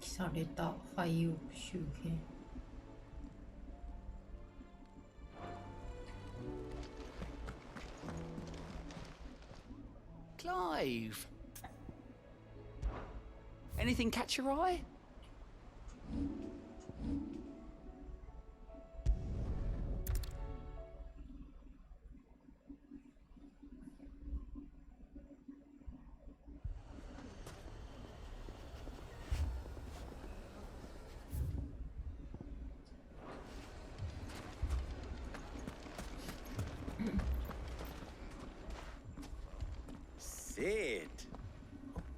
された廃屋周辺。Clive! Anything catch your eye? Sid,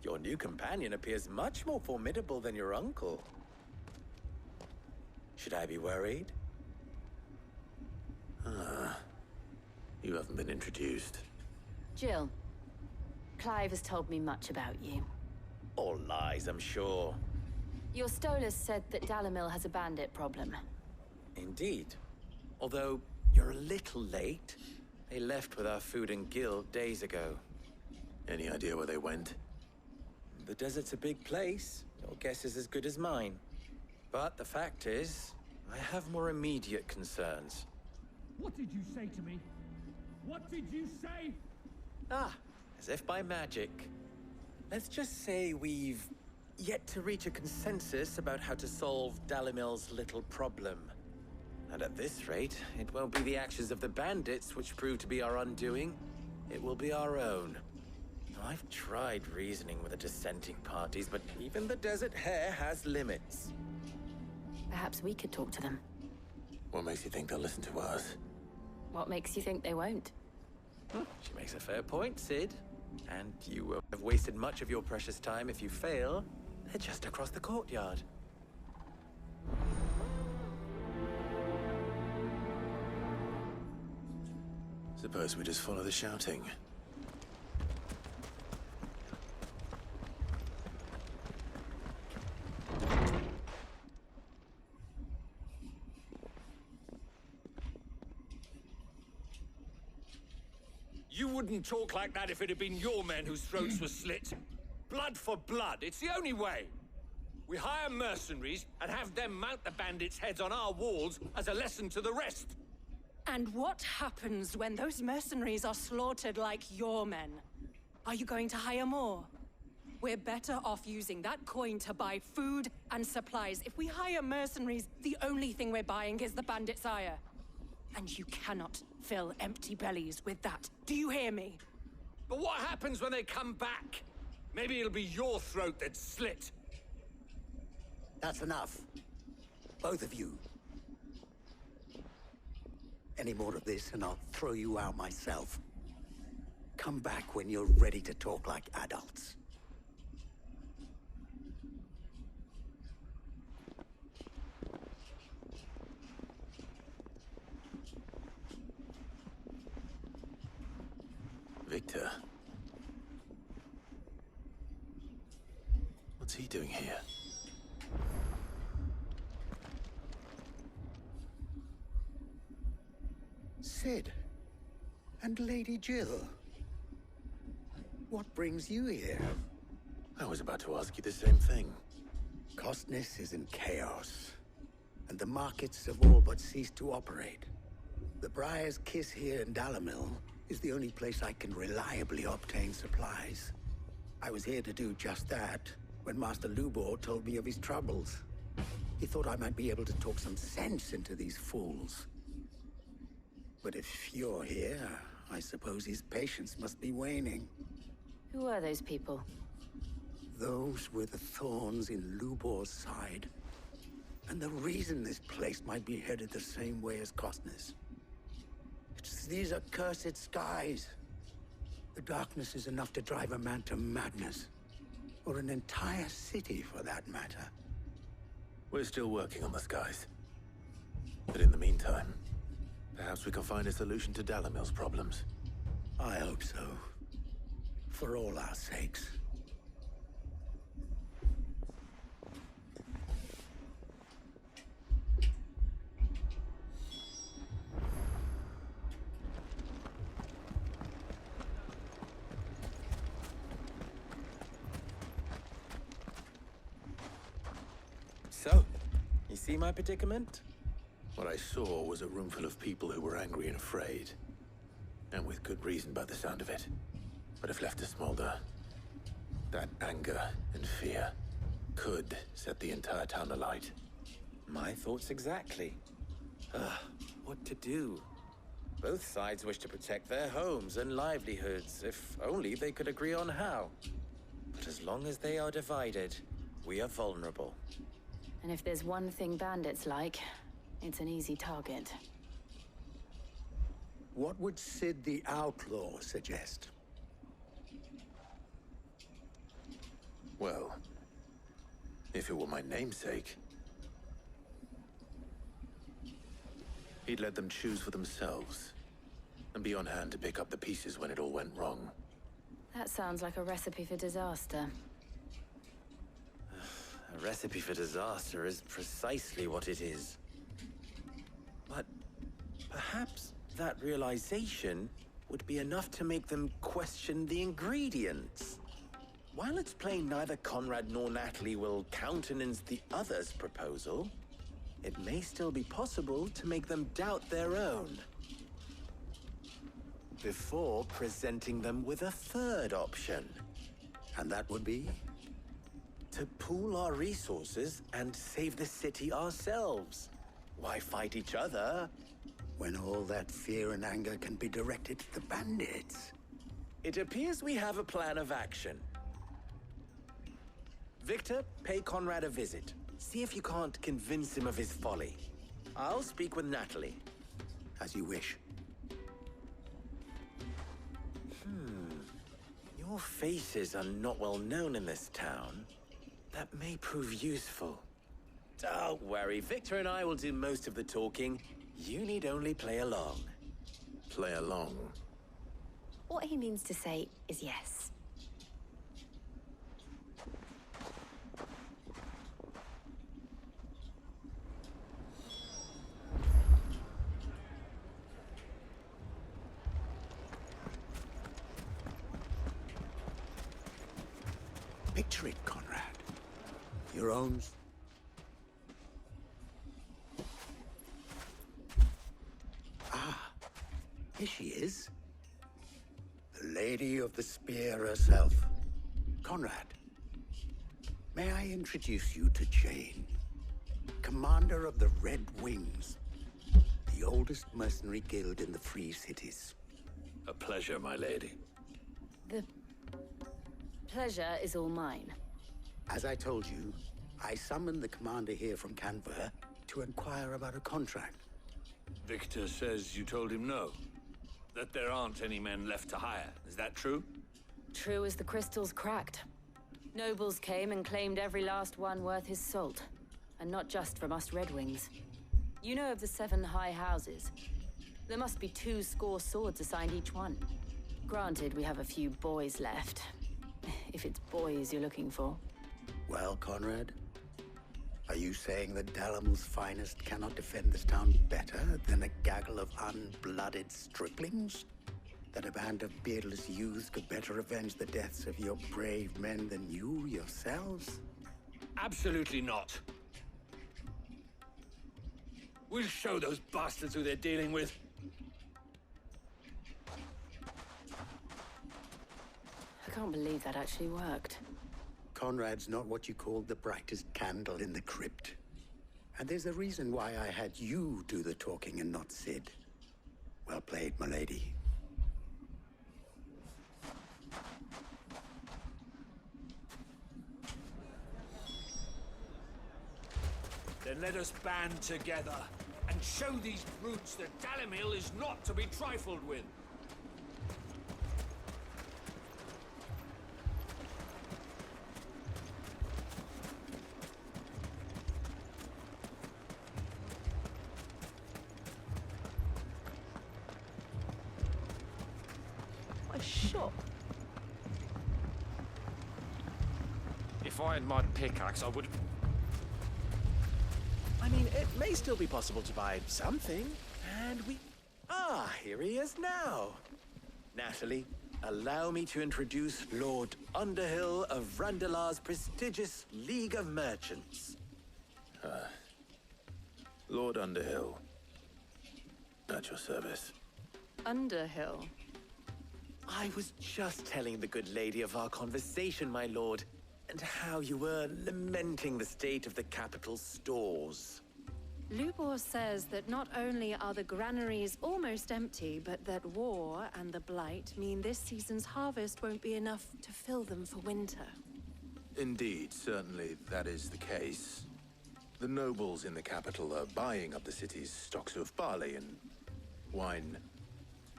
your new companion appears much more formidable than your uncle. Should I be worried? You haven't been introduced. Jill, Clive has told me much about you. All lies, I'm sure. Your Stolas said that Dalamil has a bandit problem. Indeed. Although, you're a little late. They left with our food and guild days ago. Any idea where they went? The desert's a big place. Your guess is as good as mine. But the fact is, I have more immediate concerns. What did you say to me? What did you say? Ah, as if by magic. Let's just say we've yet to reach a consensus about how to solve Dalimil's little problem. And at this rate, it won't be the actions of the bandits which prove to be our undoing. It will be our own. I've tried reasoning with the dissenting parties, but even the Desert Hare has limits. Perhaps we could talk to them. What makes you think they'll listen to us? What makes you think they won't? She makes a fair point, Sid. And you won't have wasted much of your precious time if you fail. They're just across the courtyard. Suppose we just follow the shouting. You wouldn't talk like that if it had been your men whose throats were slit. Blood for blood, it's the only way. We hire mercenaries and have them mount the bandits' heads on our walls as a lesson to the rest. And what happens when those mercenaries are slaughtered like your men? Are you going to hire more? We're better off using that coin to buy food and supplies. If we hire mercenaries, the only thing we're buying is the bandits' ire. And you cannot fill empty bellies with that. Do you hear me? But what happens when they come back? Maybe it'll be your throat that's slit. That's enough. Both of you. Any more of this and I'll throw you out myself. Come back when you're ready to talk like adults. Victor. What's he doing here? Sid. And Lady Jill. What brings you here? I was about to ask you the same thing. Costness is in chaos, and the markets have all but ceased to operate. The Briar's Kiss here in Dalamil is the only place I can reliably obtain supplies. I was here to do just that when Master Lubor told me of his troubles. He thought I might be able to talk some sense into these fools. But if you're here, I suppose his patience must be waning. Who are those people? Those were the thorns in Lubor's side. And the reason this place might be headed the same way as Costness. It's these accursed skies. The darkness is enough to drive a man to madness. Or an entire city, for that matter. We're still working on the skies. But in the meantime, perhaps we can find a solution to Dalamil's problems. I hope so. For all our sakes. see my predicament? What I saw was a room full of people who were angry and afraid. And with good reason by the sound of it. But if left to smolder, that anger and fear could set the entire town alight. My thoughts exactly. What to do? Both sides wish to protect their homes and livelihoods, if only they could agree on how. But as long as they are divided, we are vulnerable. And if there's one thing bandits like, it's an easy target. What would Sid the Outlaw suggest? Well, if it were my namesake, he'd let them choose for themselves and be on hand to pick up the pieces when it all went wrong. That sounds like a recipe for disaster. A recipe for disaster is precisely what it is. But perhaps that realization would be enough to make them question the ingredients. While it's plain neither Conrad nor Natalie will countenance the other's proposal, it may still be possible to make them doubt their own. Before presenting them with a third option. And that would be? To pool our resources and save the city ourselves. Why fight each other? When all that fear and anger can be directed to the bandits. It appears we have a plan of action. Victor, pay Conrad a visit. See if you can't convince him of his folly. I'll speak with Natalie. As you wish. Your faces are not well known in this town. That may prove useful. Don't worry, Victor and I will do most of the talking. You need only play along. Play along. What he means to say is yes. Picture it, Conrad. Your own... Here she is. The Lady of the Spear herself. Conrad, may I introduce you to Jane, commander of the Red Wings, the oldest mercenary guild in the Free Cities. A pleasure, my lady. The pleasure is all mine. As I told you, I summoned the commander here from Canver to inquire about a contract. Victor says you told him no. That there aren't any men left to hire. Is that true? True as the crystals cracked. Nobles came and claimed every last one worth his salt. And not just from us Red Wings. You know of the 7 high houses. There must be 2 swords assigned each one. Granted, we have a few boys left. If it's boys you're looking for. Well, Conrad, are you saying that Dalamil's finest cannot defend this town better than a gaggle of unblooded striplings? That a band of beardless youths could better avenge the deaths of your brave men than you yourselves? Absolutely not. We'll show those bastards who they're dealing with. I can't believe that actually worked. Conrad's not what you called the brightest candle in the crypt. And there's a reason why I had you do the talking and not Sid. Well played, my lady. Then let us band together and show these brutes that Dalimil is not to be trifled with. If I had my pickaxe, I would... I mean, it may still be possible to buy something, and we... Ah, here he is now. Natalie, allow me to introduce Lord Underhill of Randalar's prestigious League of Merchants. Lord Underhill. At your service. Underhill. I was just telling the good lady of our conversation, my lord, and how you were lamenting the state of the capital's stores. Lubor says that not only are the granaries almost empty, but that war and the Blight mean this season's harvest won't be enough to fill them for winter. Indeed, certainly that is the case. The nobles in the capital are buying up the city's stocks of barley and wine,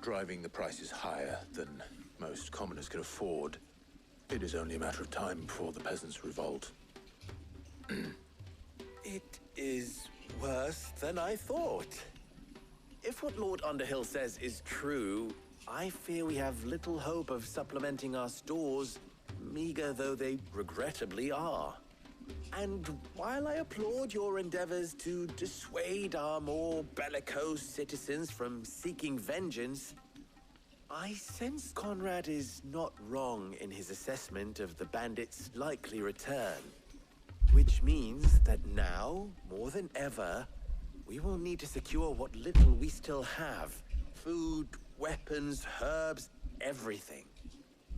driving the prices higher than most commoners can afford. It is only a matter of time before the peasants revolt. It is worse than I thought. If what Lord Underhill says is true, I fear we have little hope of supplementing our stores, meager though they regrettably are. And while I applaud your endeavors to dissuade our more bellicose citizens from seeking vengeance, I sense Conrad is not wrong in his assessment of the bandits' likely return. Which means that now, more than ever, we will need to secure what little we still have. Food, weapons, herbs, everything.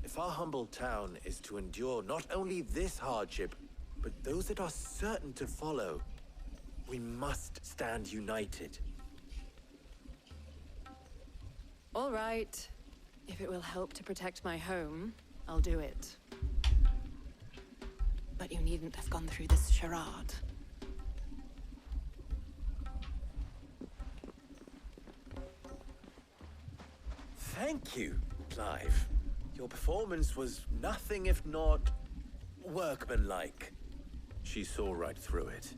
If our humble town is to endure not only this hardship, but those that are certain to follow, we must stand united. All right. If it will help to protect my home, I'll do it. But you needn't have gone through this charade. Thank you, Clive. Your performance was nothing if not workmanlike. She saw right through it.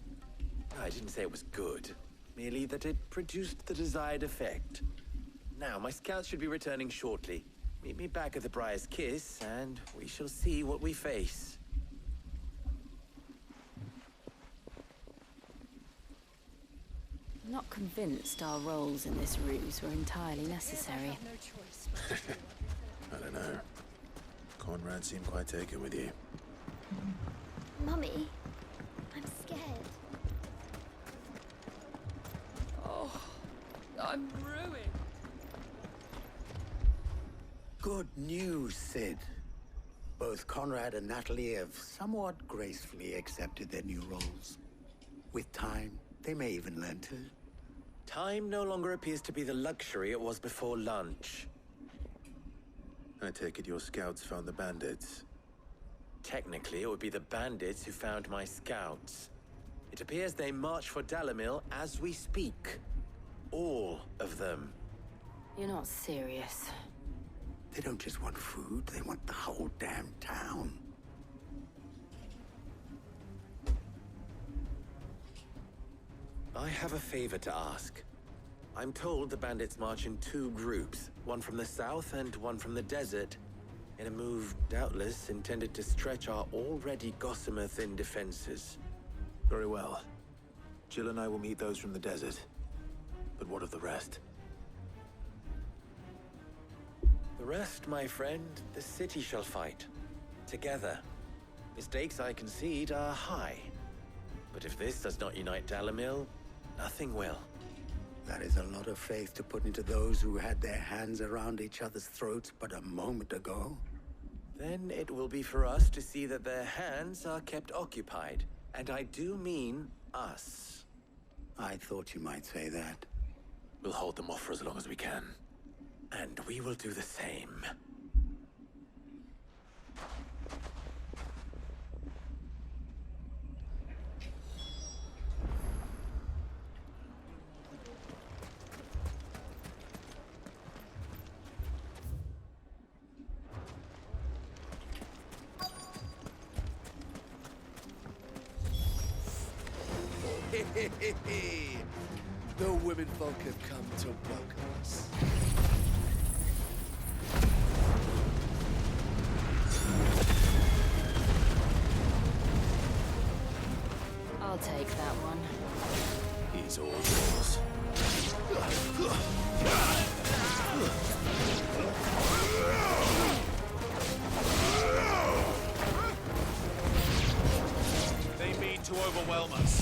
I didn't say it was good, merely that it produced the desired effect. Now, my scouts should be returning shortly. Meet me back at the Briar's Kiss, and we shall see what we face. I'm not convinced our roles in this ruse were entirely necessary. I don't know. Conrad seemed quite taken with you. Mummy, I'm scared. Oh, I'm ruined. Good news, Sid. Both Conrad and Natalie have somewhat gracefully accepted their new roles. With time, they may even learn to. Time no longer appears to be the luxury it was before lunch. I take it your scouts found the bandits. Technically, it would be the bandits who found my scouts. It appears they march for Dalimil as we speak. All of them. You're not serious. They don't just want food, they want the whole damn town. I have a favor to ask. I'm told the bandits march in two groups, one from the south and one from the desert, in a move doubtless intended to stretch our already gossamer-thin defenses. Very well. Jill and I will meet those from the desert. But what of the rest? The rest, my friend, the city shall fight. Together. The stakes, I concede, are high. But if this does not unite Dalimil, nothing will. That is a lot of faith to put into those who had their hands around each other's throats but a moment ago. Then it will be for us to see that their hands are kept occupied. And I do mean us. I thought you might say that. We'll hold them off for as long as we can. And we will do the same. The women folk have come to welcome us. I'll take that one. He's all yours. They mean to overwhelm us.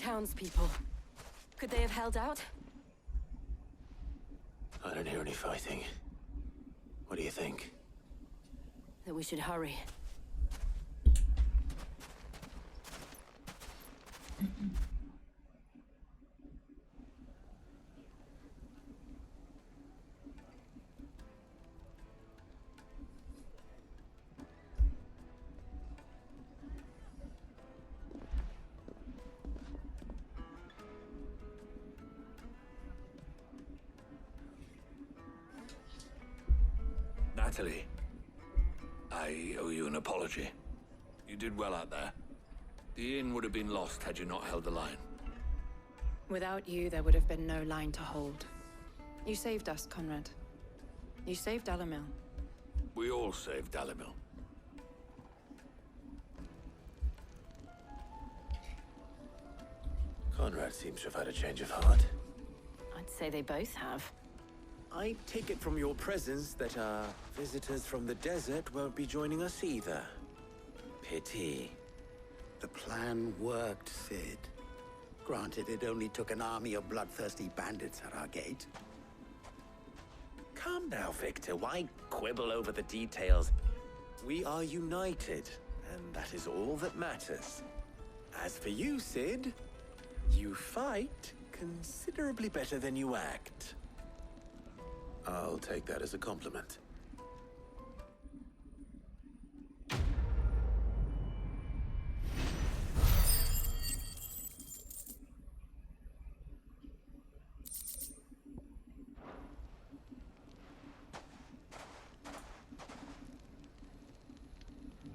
townspeople. Could they have held out? I don't hear any fighting. What do you think? That we should hurry. Natalie, I owe you an apology. You did well out there. The inn would have been lost had you not held the line. Without you, there would have been no line to hold. You saved us, Conrad. You saved Dalimil. We all saved Dalimil. Conrad seems to have had a change of heart. I'd say they both have. I take it from your presence that our visitors from the desert won't be joining us either. Pity. The plan worked, Sid. Granted, it only took an army of bloodthirsty bandits at our gate. Calm now, Victor. Why quibble over the details? We are united, and that is all that matters. As for you, Sid, you fight considerably better than you act. I'll take that as a compliment.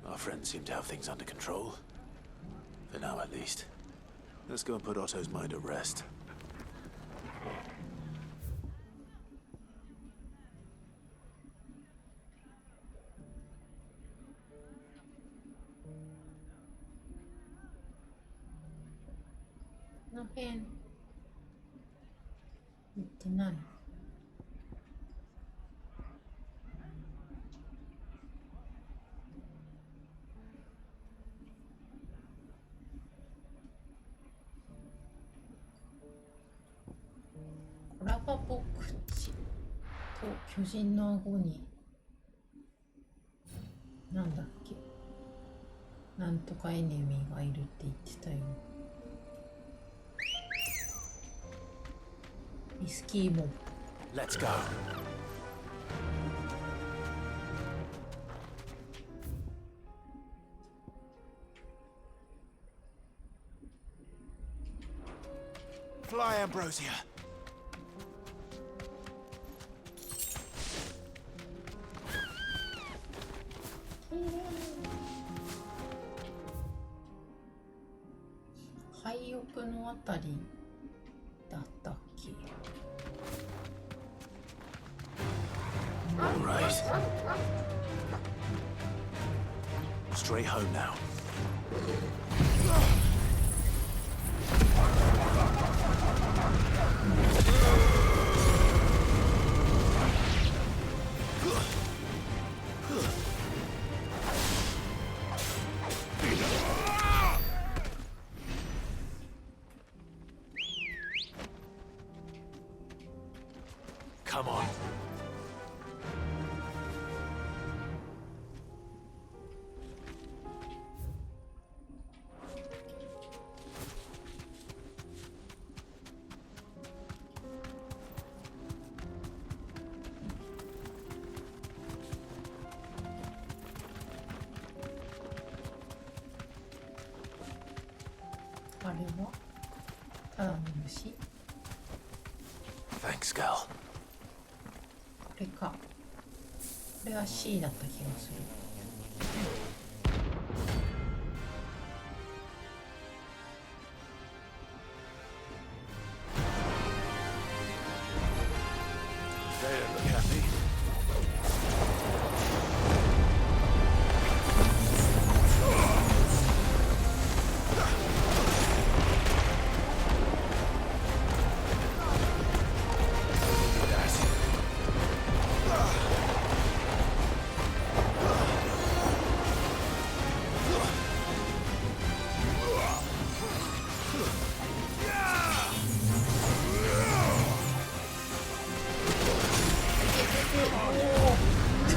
Our friends seem to have things under control. For now, at least. Let's go and put Otto's mind at rest. No pen. 言ってない。コラパポ口と巨人の顎になんだっけ、なんとかエネミーがいるって言ってたよ。リスキーモブ。 Let's go. Fly, Ambrosia.廃屋のあたりだったっけ。 All right. Straight home now. Come on.あれはただの虫。 Thanks, girl. これか。これは C だった気がする。They don't look happy.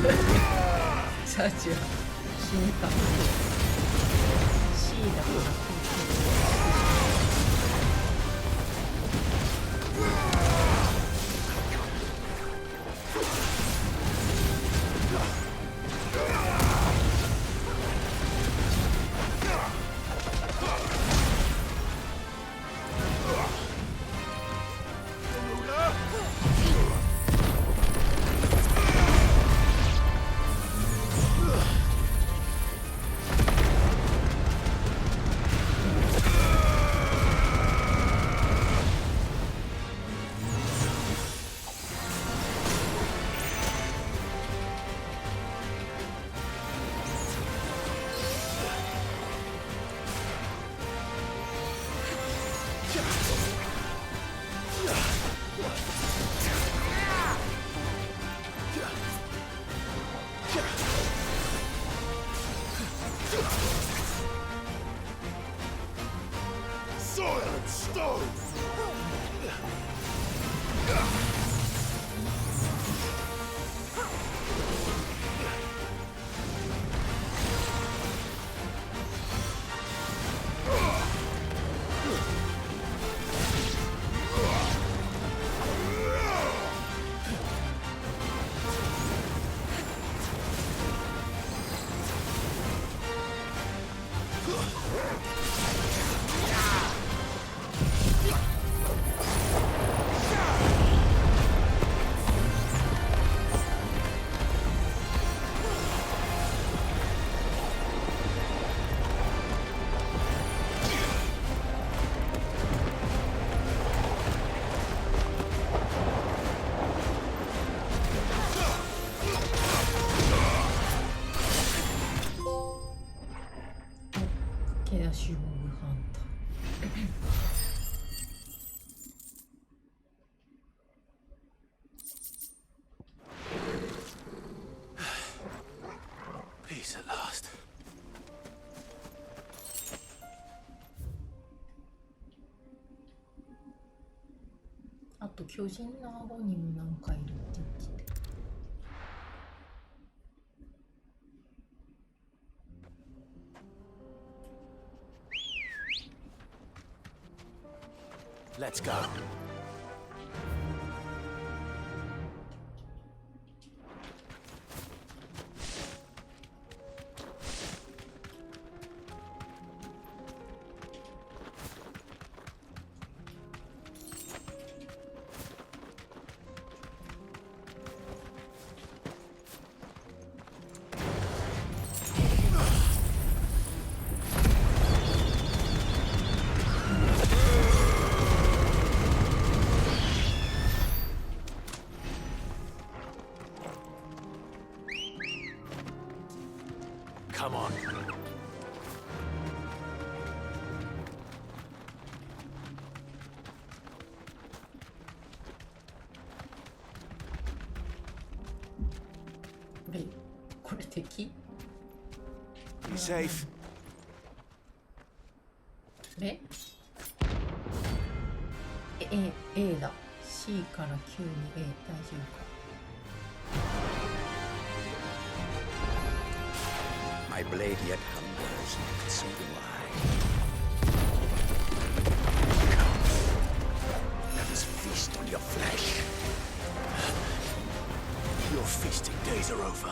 サーチは死にか C だから駆け出しモブハンター Peace at last. あと巨人の顎にもなんかいるって言ってて Let's go. Come on. You safe? A だ C から9に A 大丈夫か My blade yet hungers, and so do I. Come, let us feast on your flesh. Your feasting days are over.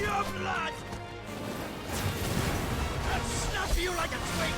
Your blood! I'll snap you like a twig!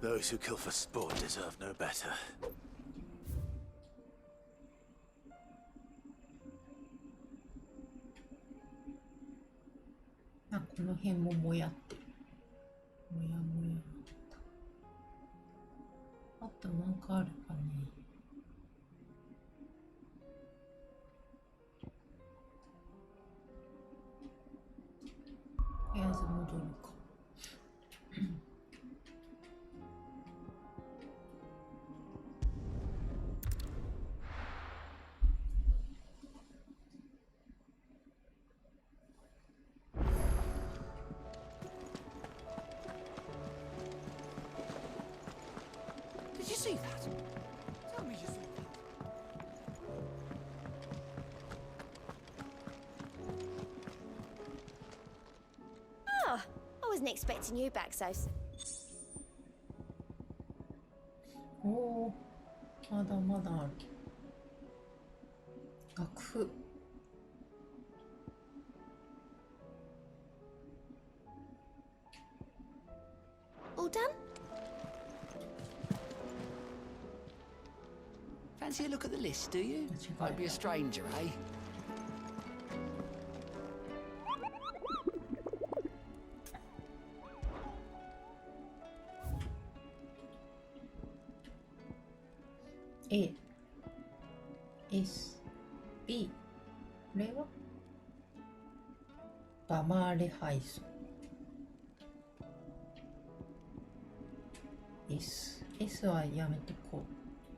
Those who kill for sport deserve no better. あ、この辺ももやってる。もやもや。あとなんかあるかね。とりあえず戻るか。Did you see that? Tell me you saw that. Oh, I wasn't expecting you back so soon. おお、まだまだある。楽譜。All done? Fancy a look at the list, do you? Might be a stranger, eh? A S B これはバマーレ配送 S はやめとこう。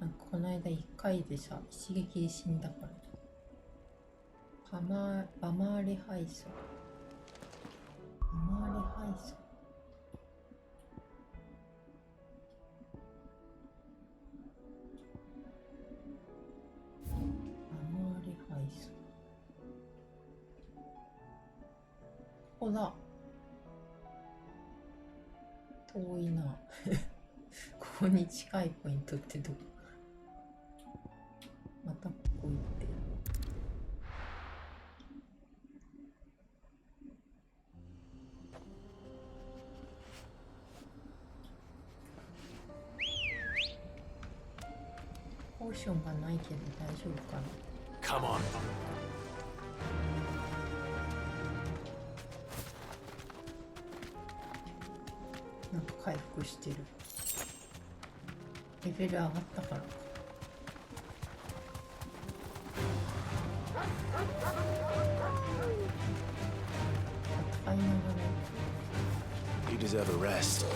なんかこの間1回でさ一撃で死んだからバマーレ配送バマーレ配送ここだ。遠いな。ここに近いポイントってどこ？またここ行ってる。ポーションがないけど大丈夫かな。Come on. なんか回復してる。レベル上がったからか。戦いながら。You deserve a rest.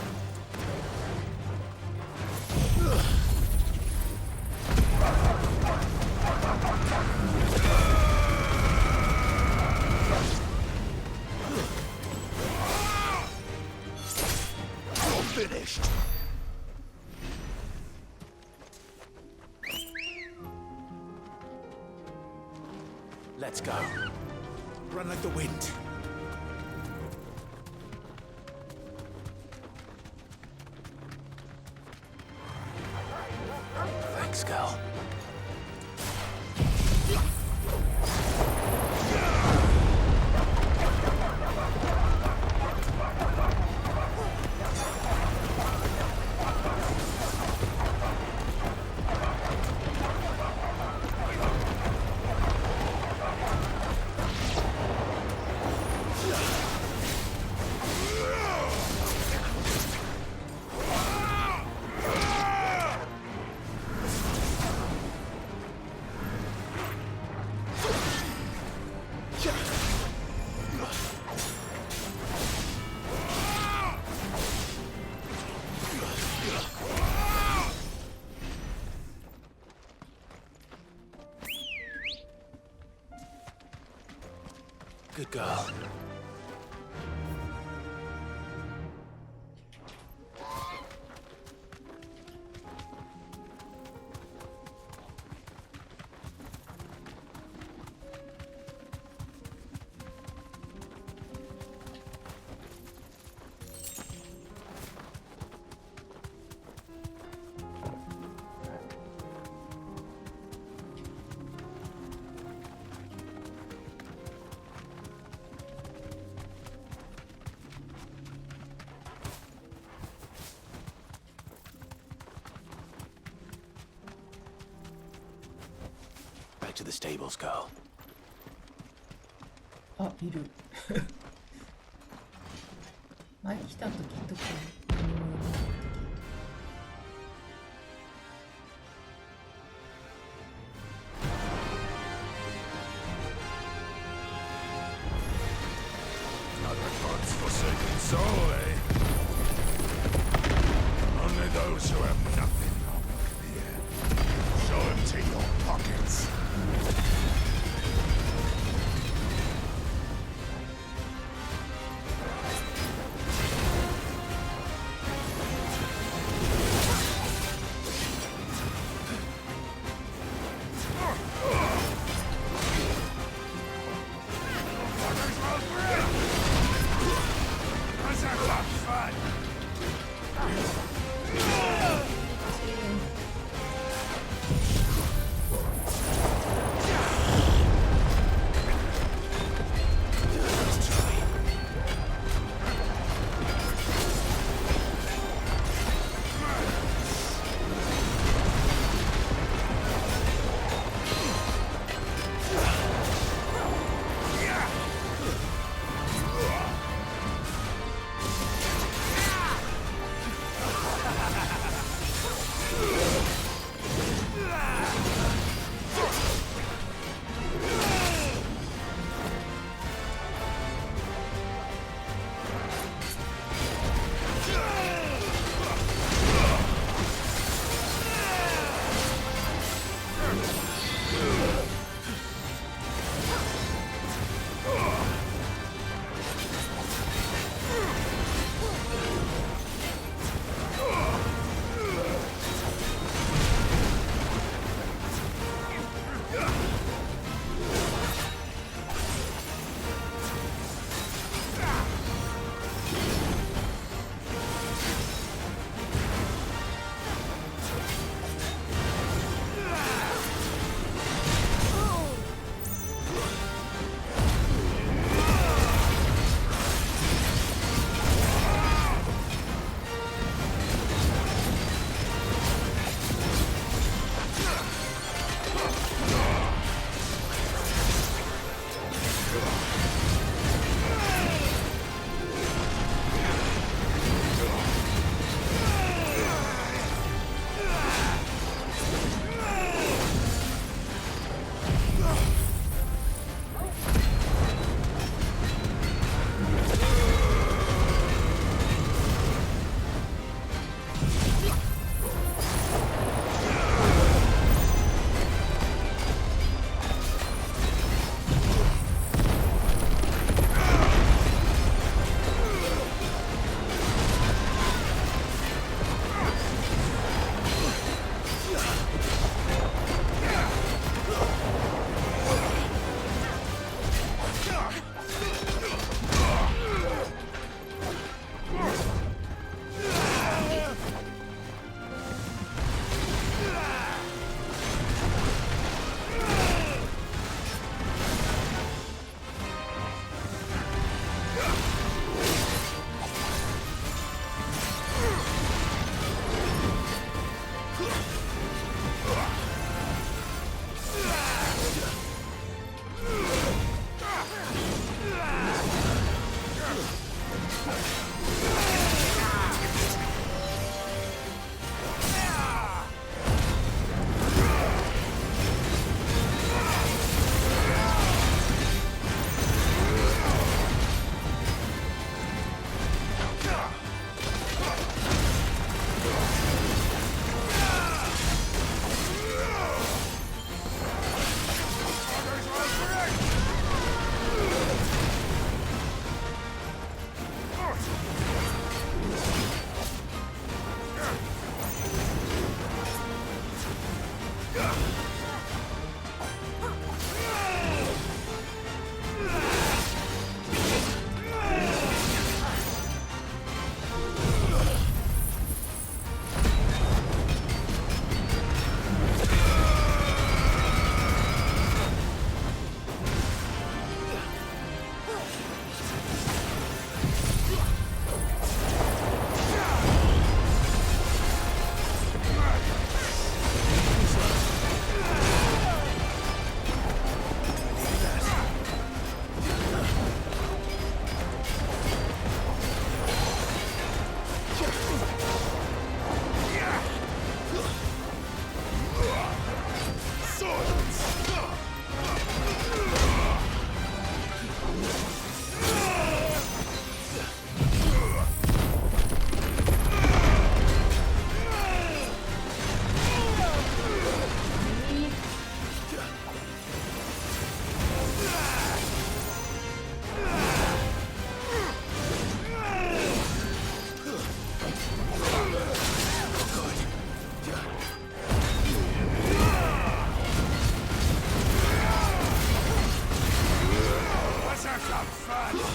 Let's go. Run like the wind. Thanks, girl. Good girl. Back to the stables, girl. あ、いる。前来た時とか何もいなかった時。Another God's forsaken soul, eh? Only those who have nothing will look here. So empty your pockets. Let's have some fun. up, son!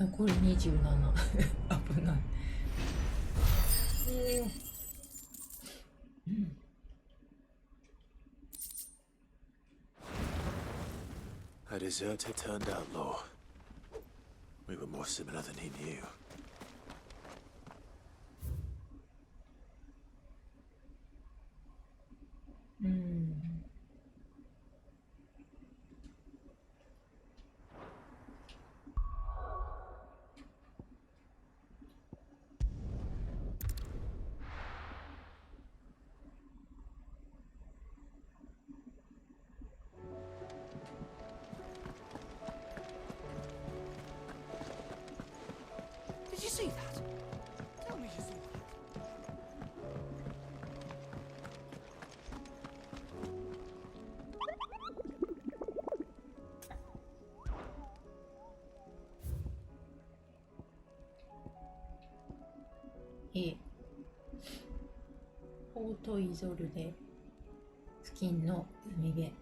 残り27。危ない。A deserter turned outlaw. We were more similar than he knew. Did you see that? Tell me you saw that.ポートイゾルデ付近の海辺。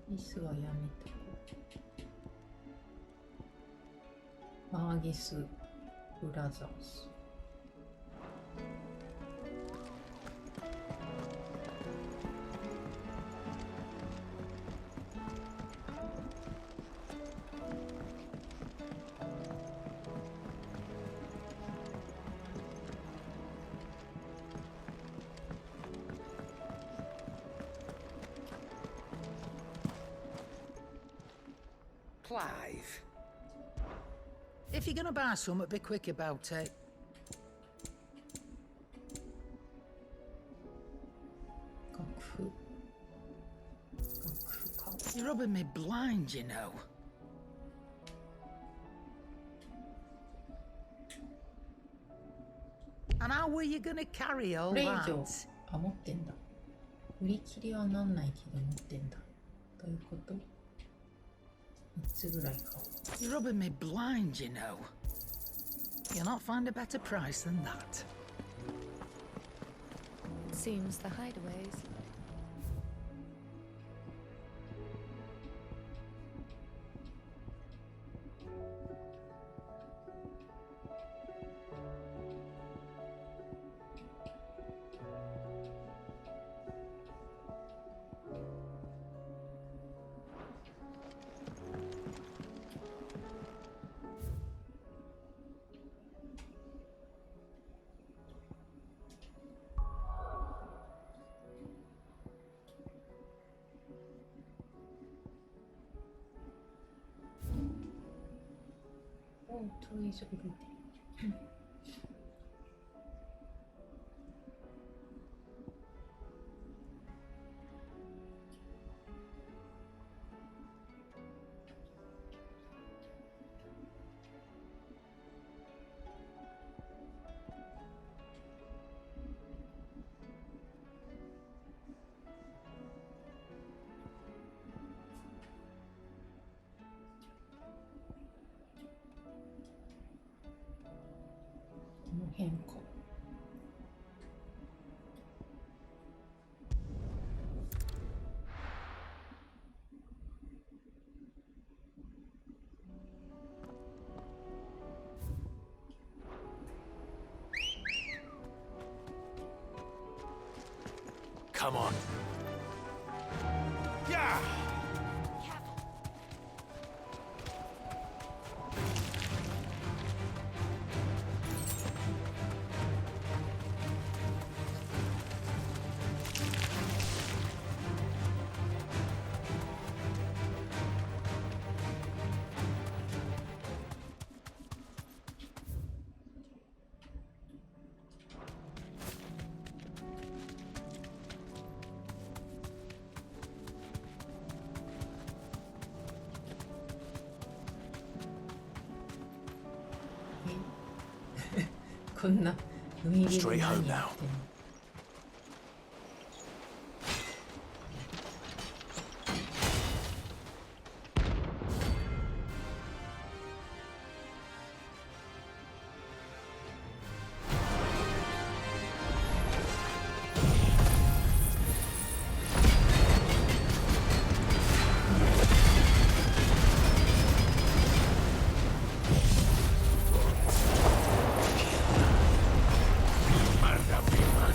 ミスはやめとこう。マーゲス・ブラザーズ。Clive, if you're gonna buy something, be quick about it. 楽譜か。 You're rubbing me blind, you know. And how were you gonna carry all これ以上 that? 持ってんだ。売り切りはなんないけど持ってんだ。どういうこと？ 3つぐらいか。 You're rubbing me blind, you know. You'll not find a better price than that. Seems the hideaways.トイゾルデ。この辺か。Come on. Yeah! こんな海辺で Straight 何 home や now. ってんの。Murder be my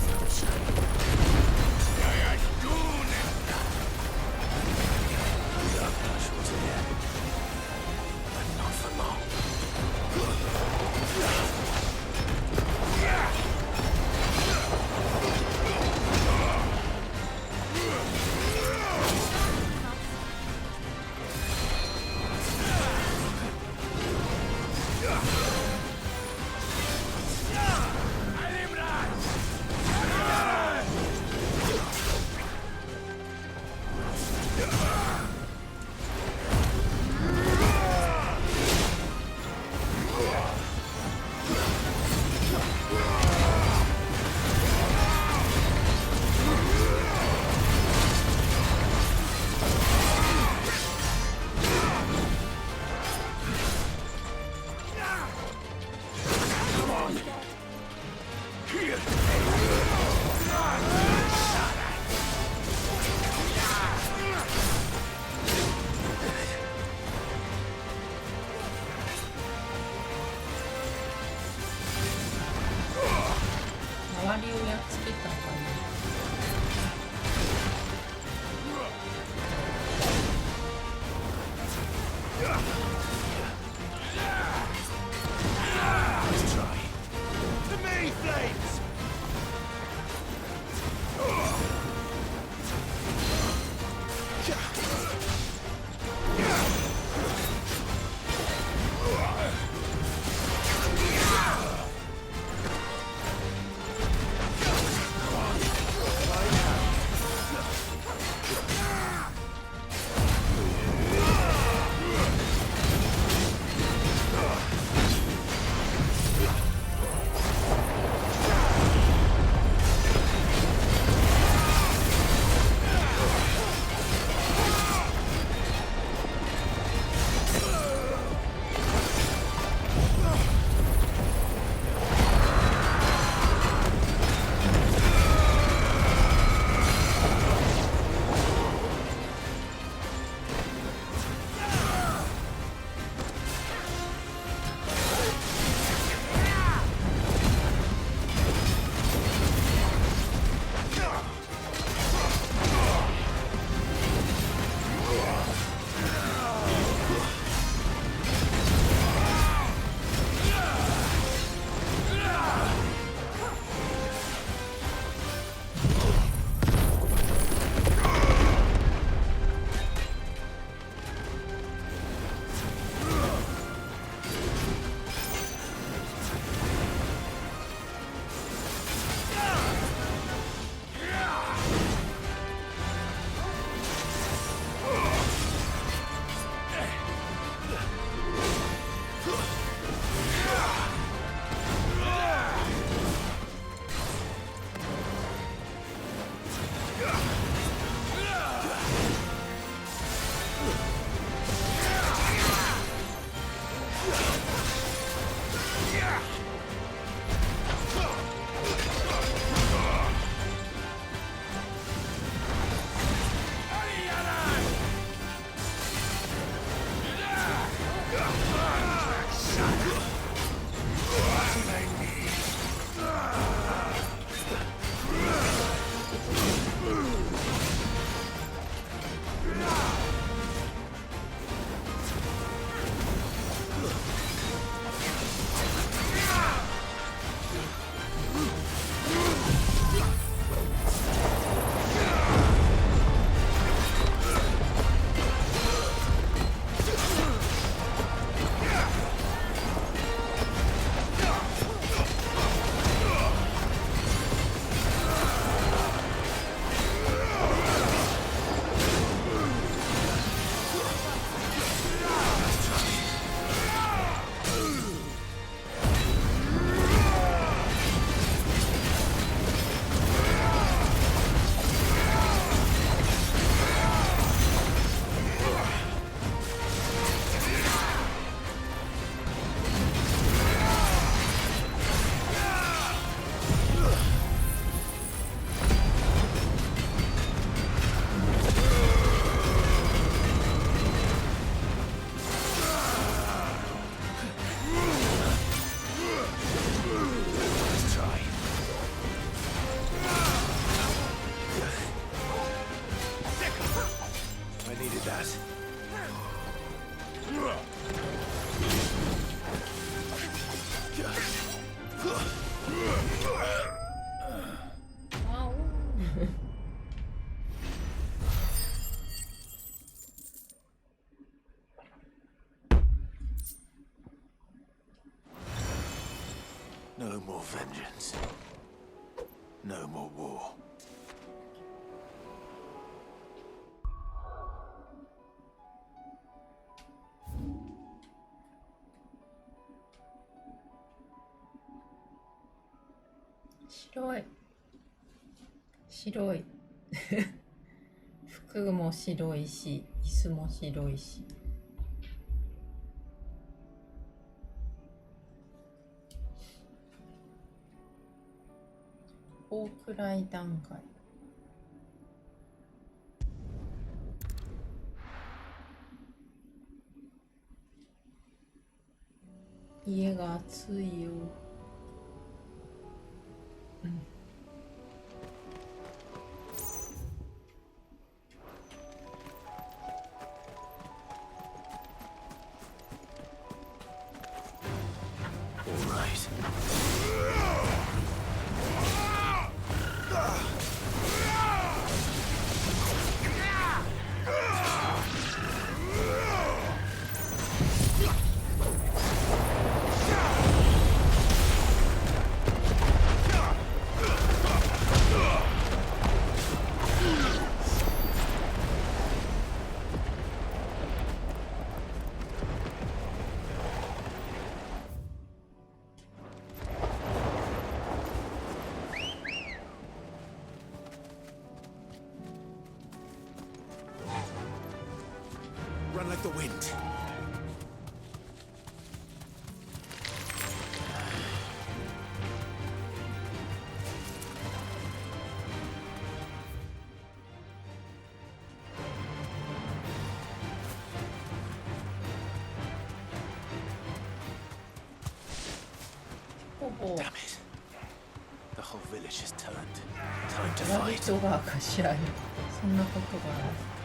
that. Wow. No more vengeance. No more war.白い白い服も白いし椅子も白いし大暗い段階家が暑いよRun like the wind. Damn it. The whole village has turned. Time to ラビ fight. ットが頭にそんなことがある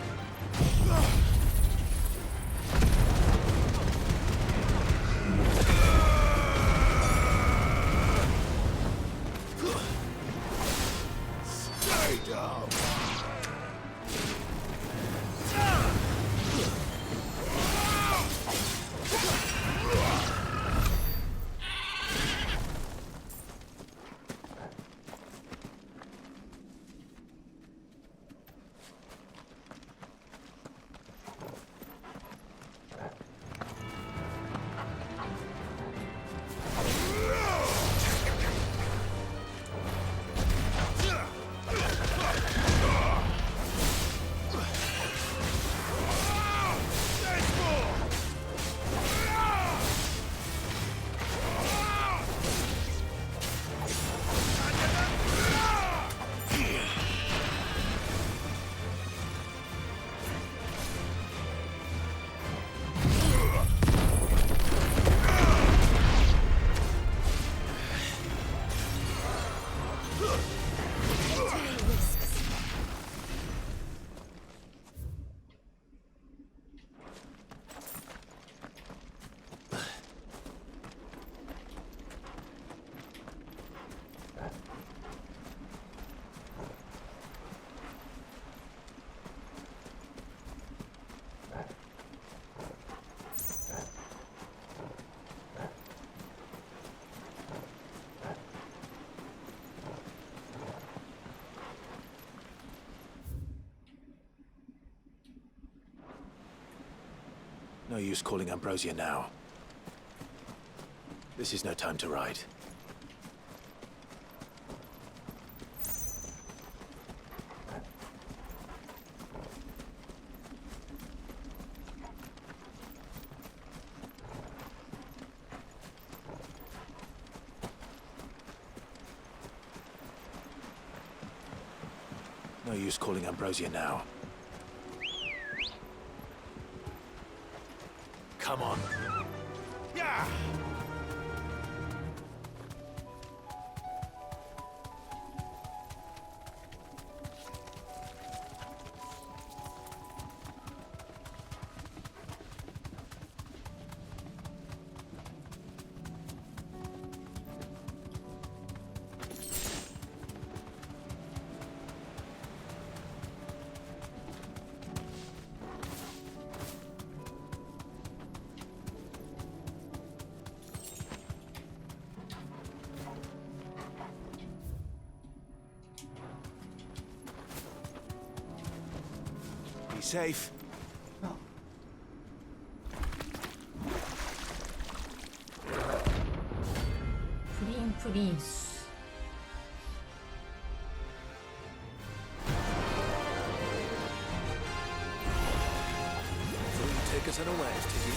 No use calling Ambrosia now. This is no time to ride. No use calling Ambrosia now. Come on. Yeah! safe. Oh. Prince. So you take us unawares, did you?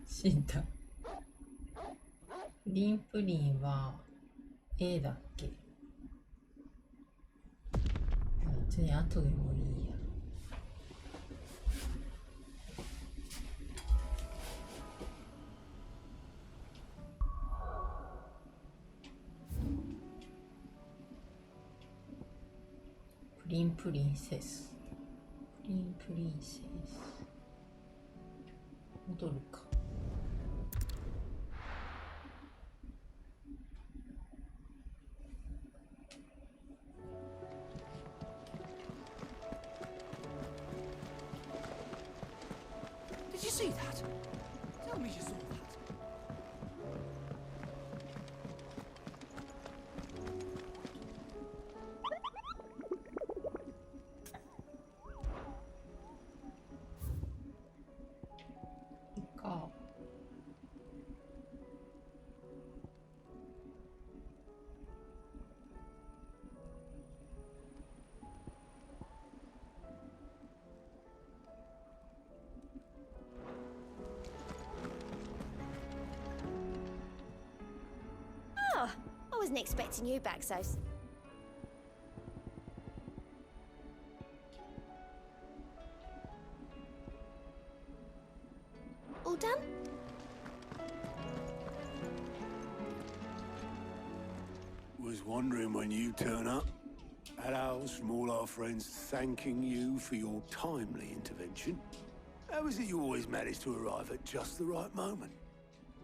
死んだ。リンプリンは A だっけ？別に後でもいいや。プリンプリンセス。プリンプリンセス。戻るか。Did you see that? Tell me you saw that. I wasn't expecting you back, Sos. All done? Was wondering when you turn up. Had owls from all our friends thanking you for your timely intervention. How is it you always manage to arrive at just the right moment?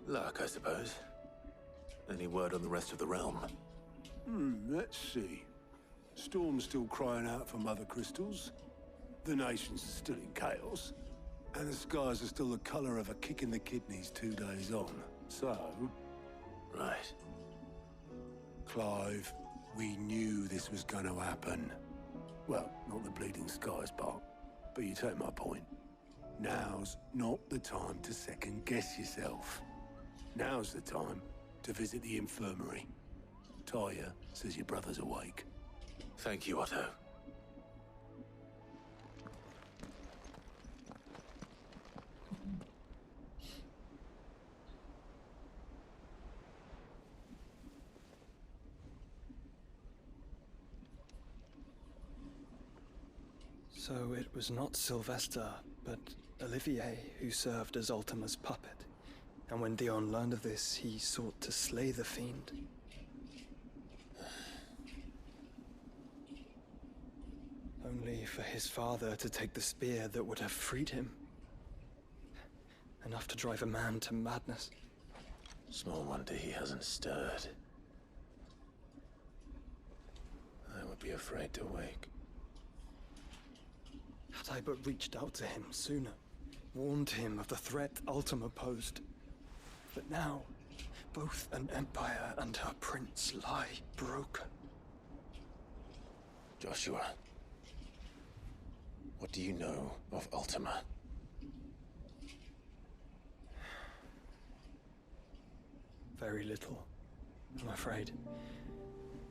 Luck, I suppose. Any word on the rest of the realm? Let's see. Storm's still crying out for Mother Crystals. The nations are still in chaos. And the skies are still the color of a kick in the kidneys 2 days on. So... Right. Clive, we knew this was going to happen. Well, not the bleeding skies part, but you take my point. Now's not the time to second-guess yourself. Now's the time to visit the infirmary. Talia says your brother's awake. Thank you, Otto. So it was not Sylvester, but Olivier who served as Ultima's puppet. And when Dion learned of this, he sought to slay the fiend. Only for his father to take the spear that would have freed him. Enough to drive a man to madness. Small wonder he hasn't stirred. I would be afraid to wake. Had I but reached out to him sooner, warned him of the threat Ultima posed. But now, both an empire and her prince lie broken. Joshua, what do you know of Ultima? Very little, I'm afraid.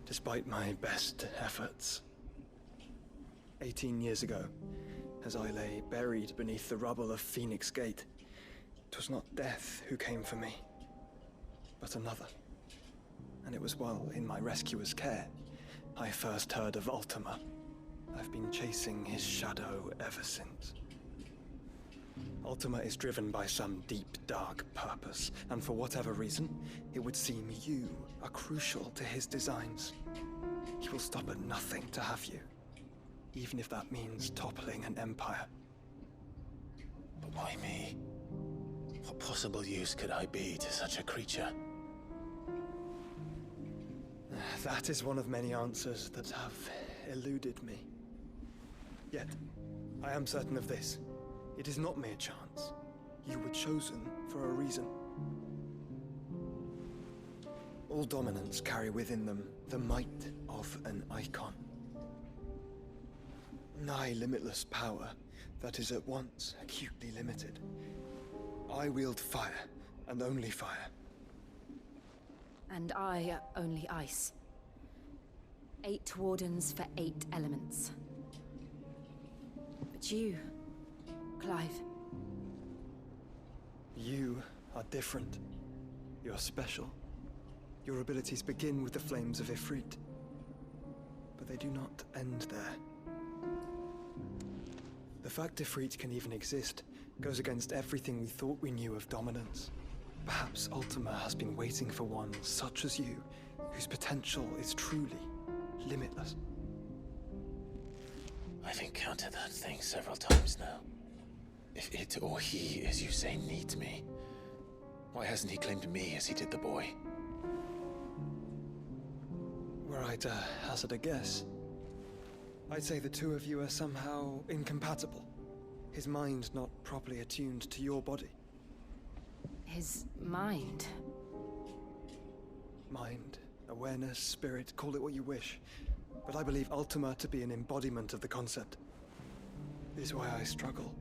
Despite my best efforts. 18 years ago, as I lay buried beneath the rubble of Phoenix Gate, it was not death who came for me, but another. And it was while in my rescuer's care, I first heard of Ultima. I've been chasing his shadow ever since. Ultima is driven by some deep, dark purpose, and for whatever reason, it would seem you are crucial to his designs. He will stop at nothing to have you, even if that means toppling an empire. But why me? What possible use could I be to such a creature? That is one of many answers that have eluded me. Yet, I am certain of this. It is not mere chance. You were chosen for a reason. All dominants carry within them the might of an icon. Nigh limitless power that is at once acutely limited. I wield fire, and only fire. And I only ice. 8 wardens for 8 elements. But you, Clive. You are different. You're special. Your abilities begin with the flames of Ifrit. But they do not end there. The fact Ifrit can even exist goes against everything we thought we knew of dominance. Perhaps Ultima has been waiting for one such as you, whose potential is truly limitless. I've encountered that thing several times now. If it or he, as you say, needs me, why hasn't he claimed me as he did the boy? Were I to hazard a guess, I'd say the two of you are somehow incompatible. His mind not properly attuned to your body. His mind? Mind, awareness, spirit, call it what you wish. But I believe Ultima to be an embodiment of the concept. This is why I struggle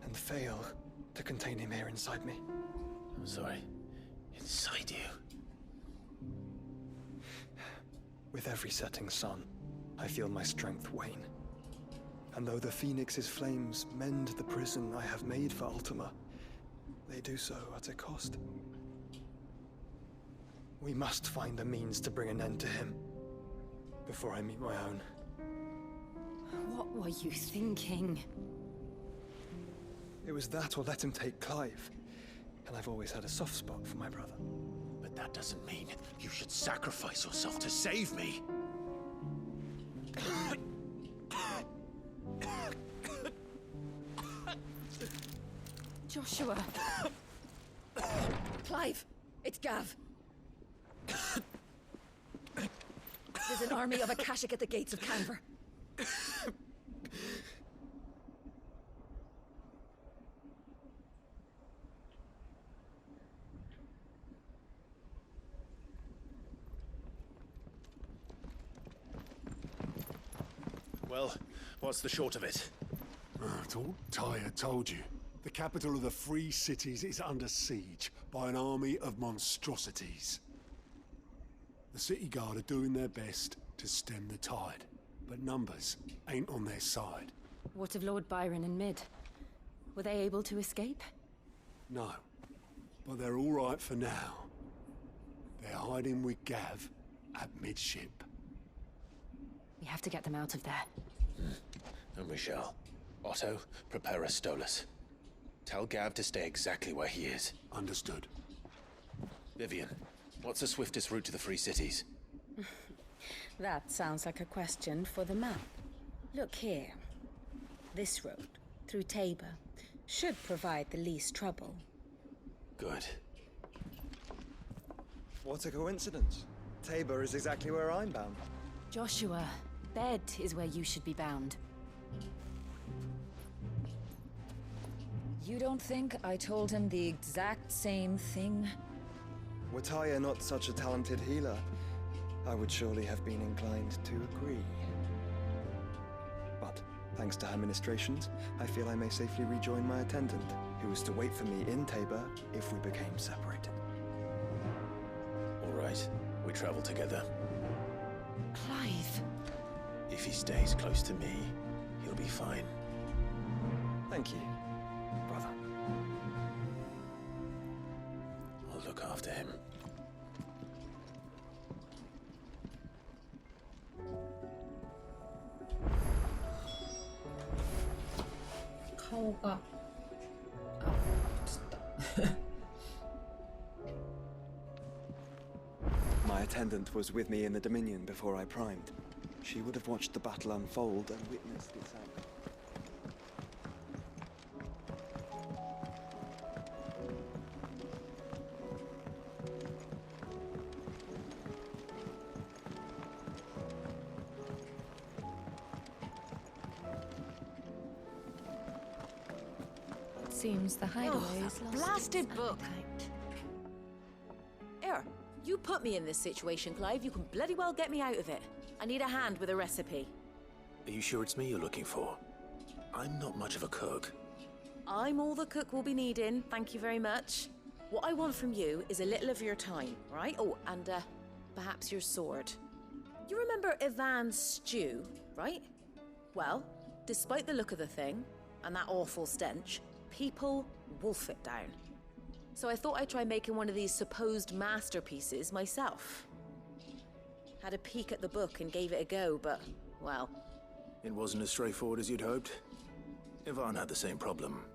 and fail to contain him here inside me. I'm sorry. Inside you? With every setting sun, I feel my strength wane. And though the Phoenix's flames mend the prison I have made for Ultima, they do so at a cost. We must find a means to bring an end to him before I meet my own. What were you thinking? It was that or let him take Clive. And I've always had a soft spot for my brother. But But that doesn't mean you should sacrifice yourself to save me. Joshua. Clive, it's Gav. There's an army of Akashic at the gates of Canver. Well, what's the short of it? I thought Tyre told you. The capital of the Free Cities is under siege by an army of monstrosities. The City Guard are doing their best to stem the tide, but numbers ain't on their side. What of Lord Byron and Mid? Were they able to escape? No, but they're all right for now. They're hiding with Gav at midship. We have to get them out of there. And we shall. Otto, prepare a Stolas. Tell Gav to stay exactly where he is. Understood. Vivian, what's the swiftest route to the Free Cities? That sounds like a question for the map. Look here. This road, through Tabor, should provide the least trouble. Good. What a coincidence. Tabor is exactly where I'm bound. Joshua, Bed is where you should be bound. You don't think I told him the exact same thing? Were Tyre not such a talented healer, I would surely have been inclined to agree. But, thanks to her ministrations, I feel I may safely rejoin my attendant, who was to wait for me in Tabor if we became separated. All right, we travel together. Clive. If he stays close to me, he'll be fine. Thank you, brother. I'll look after him.顔がMy attendant was with me in the Dominion before I primed. She would have watched the battle unfold and witnessed its outcome. Seems the hideaway is lost. Blasted book! Here, you put me in this situation, Clive. You can bloody well get me out of it. I need a hand with a recipe. Are you sure it's me you're looking for? I'm not much of a cook. I'm all the cook will be needing, thank you very much. What I want from you is a little of your time, right? Oh, and perhaps your sword. You remember Ivan's stew, right? Well, despite the look of the thing, and that awful stench, people wolf it down. So I thought I'd try making one of these supposed masterpieces myself. Had a peek at the book and gave it a go, but, well... It wasn't as straightforward as you'd hoped. Ivan had the same problem.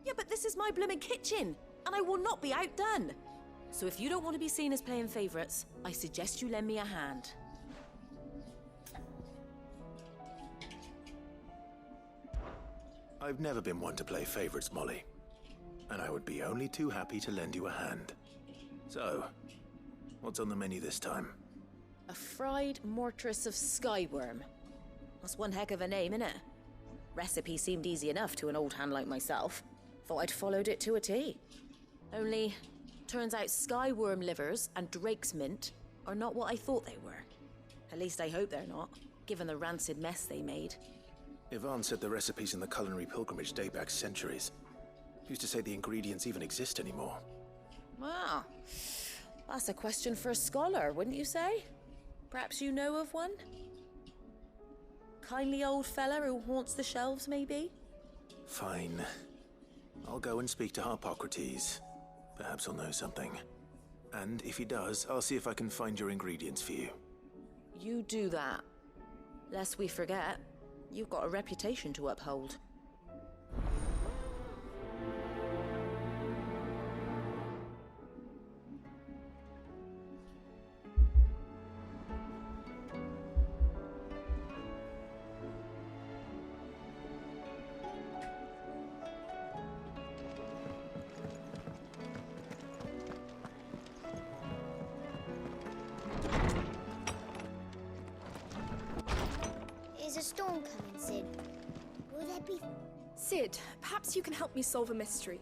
Yeah, but this is my blimmin' kitchen, and I will not be outdone. So if you don't want to be seen as playing favorites, I suggest you lend me a hand. I've never been one to play favorites, Molly. And I would be only too happy to lend you a hand. So, what's on the menu this time? A fried mortress of skyworm. That's one heck of a name, innit? Recipe seemed easy enough to an old hand like myself. Thought I'd followed it to a T. Only, turns out skyworm livers and drake's mint are not what I thought they were. At least I hope they're not, given the rancid mess they made. Ivan said the recipes in the culinary pilgrimage date back centuries. Who's to say the ingredients even exist anymore? Well, that's a question for a scholar, wouldn't you say? Perhaps you know of one? Kindly old fella who haunts the shelves, maybe? Fine. I'll go and speak to Harpocrates. Perhaps he'll know something. And if he does, I'll see if I can find your ingredients for you. You do that. Lest we forget, you've got a reputation to uphold. a storm coming, Sid? Will there be... Sid, perhaps you can help me solve a mystery.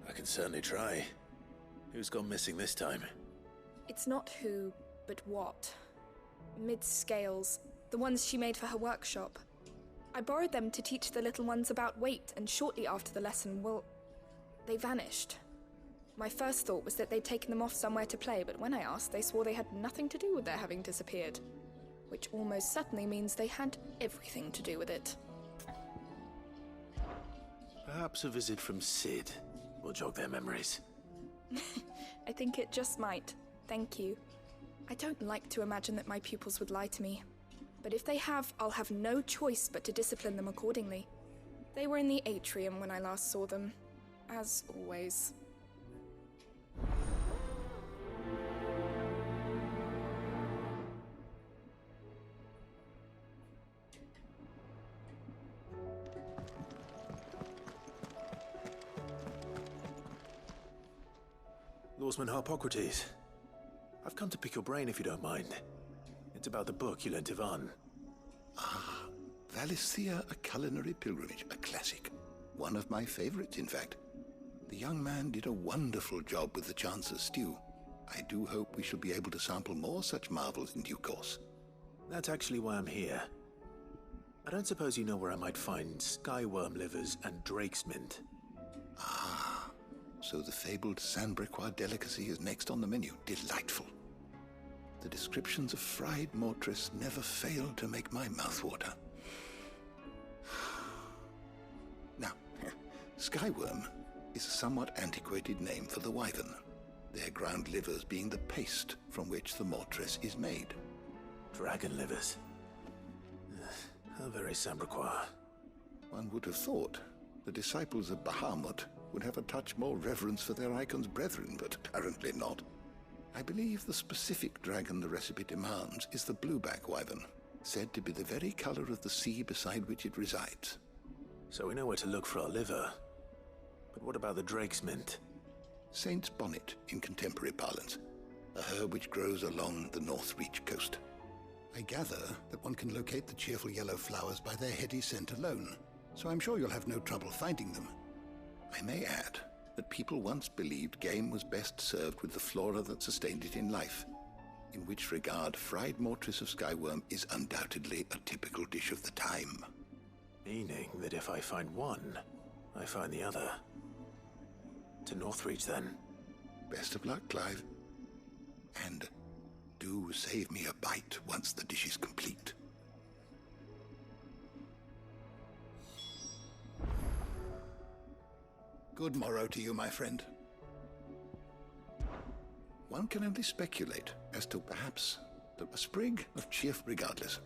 I can certainly try. Who's gone missing this time? It's not who, but what. Mid's scales, the ones she made for her workshop. I borrowed them to teach the little ones about weight, and shortly after the lesson, well, they vanished. My first thought was that they'd taken them off somewhere to play, but when I asked, they swore they had nothing to do with their having disappeared. Which almost certainly means they had everything to do with it. Perhaps a visit from Sid will jog their memories. I think it just might. Thank you. I don't like to imagine that my pupils would lie to me. But if they have, I'll have no choice but to discipline them accordingly. They were in the atrium when I last saw them, as always. Lawsman Harpocrates. I've come to pick your brain if you don't mind. It's about the book you lent Ivan. Ah, Valisthea, A Culinary Pilgrimage, a classic. One of my favorites, in fact. The young man did a wonderful job with the Chance's stew. I do hope we shall be able to sample more such marvels in due course. That's actually why I'm here. I don't suppose you know where I might find skyworm livers and drake's mint. Ah, so the fabled Sandbrequois delicacy is next on the menu. Delightful. The descriptions of fried mortress never fail to make my mouth water. Now, skyworm is a somewhat antiquated name for the wyvern, their ground livers being the paste from which the mortress is made. Dragon livers. How very Sandbrequois. One would have thought the disciples of Bahamut would have a touch more reverence for their icon's brethren, but apparently not. I believe the specific dragon the recipe demands is the blueback wyvern, said to be the very color of the sea beside which it resides. So we know where to look for our liver. But what about the drake's mint? Saint's bonnet in contemporary parlance, a herb which grows along the North Reach coast. I gather that one can locate the cheerful yellow flowers by their heady scent alone, so I'm sure you'll have no trouble finding them. I may add that people once believed game was best served with the flora that sustained it in life, in which regard fried mortress of skyworm is undoubtedly a typical dish of the time. Meaning that if I find one, I find the other. To Northreach, then. Best of luck, Clive. And do save me a bite once the dish is complete. Good morrow to you, my friend. One can only speculate as to perhaps a sprig of cheerful regardless.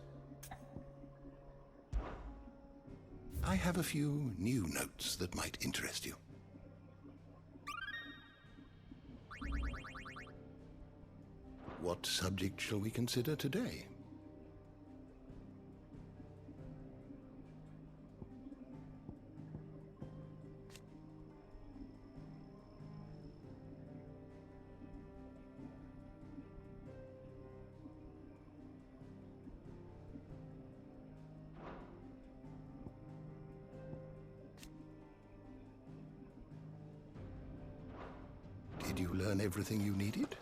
I have a few new notes that might interest you. What subject shall we consider today? Did you learn everything you needed?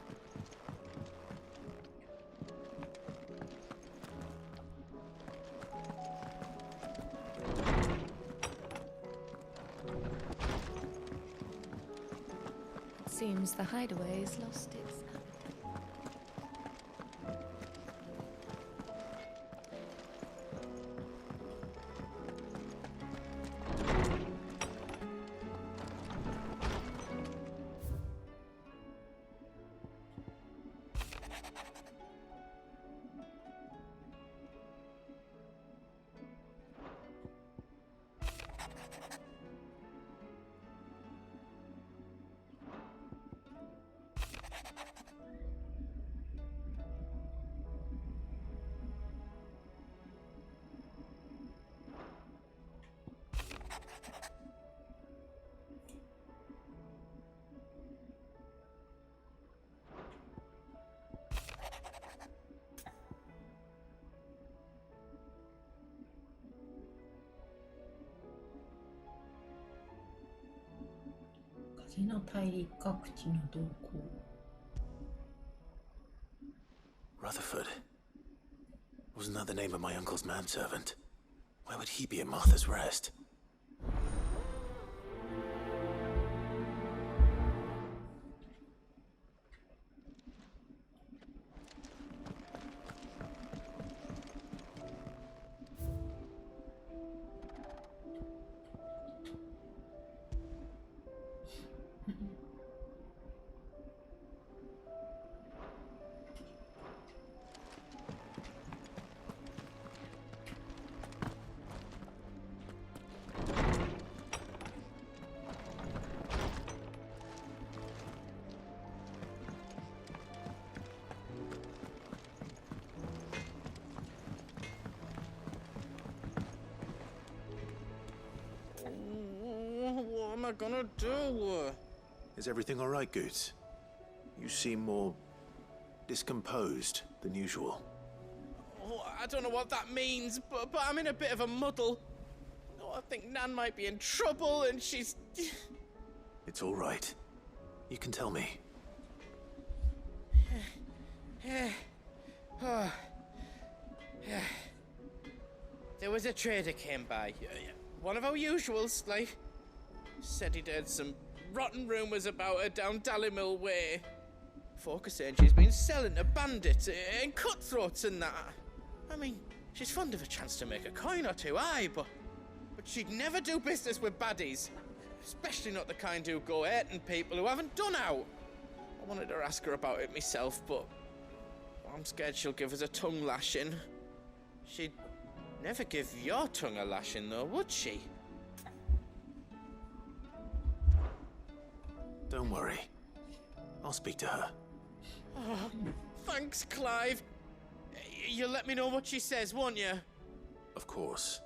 Seems the hideaway has lost its... 次の大陸各地の動向。 Rutherford. Wasn't that the name of my uncle's manservant? Why would he be at Martha's Rest? What am I gonna do? Is everything all right, Goots? You seem more discomposed than usual. Oh, I don't know what that means, but I'm in a bit of a muddle. Oh, I think Nan might be in trouble, and she's... It's all right. You can tell me. There was a trader came by. One of our usuals, like... Said he'd heard some rotten rumours about her down Dalimil way. Folk are saying she's been selling to bandits and cutthroats and that. I mean, she's fond of a chance to make a coin or two, aye, but she'd never do business with baddies. Especially not the kind who go hurting people who haven't done out. I wanted to ask her about it myself, but I'm scared she'll give us a tongue lashing. She'd never give your tongue a lashing, though, would she? Don't worry. I'll speak to her. Oh, thanks, Clive. You'll let me know what she says, won't you? Of course.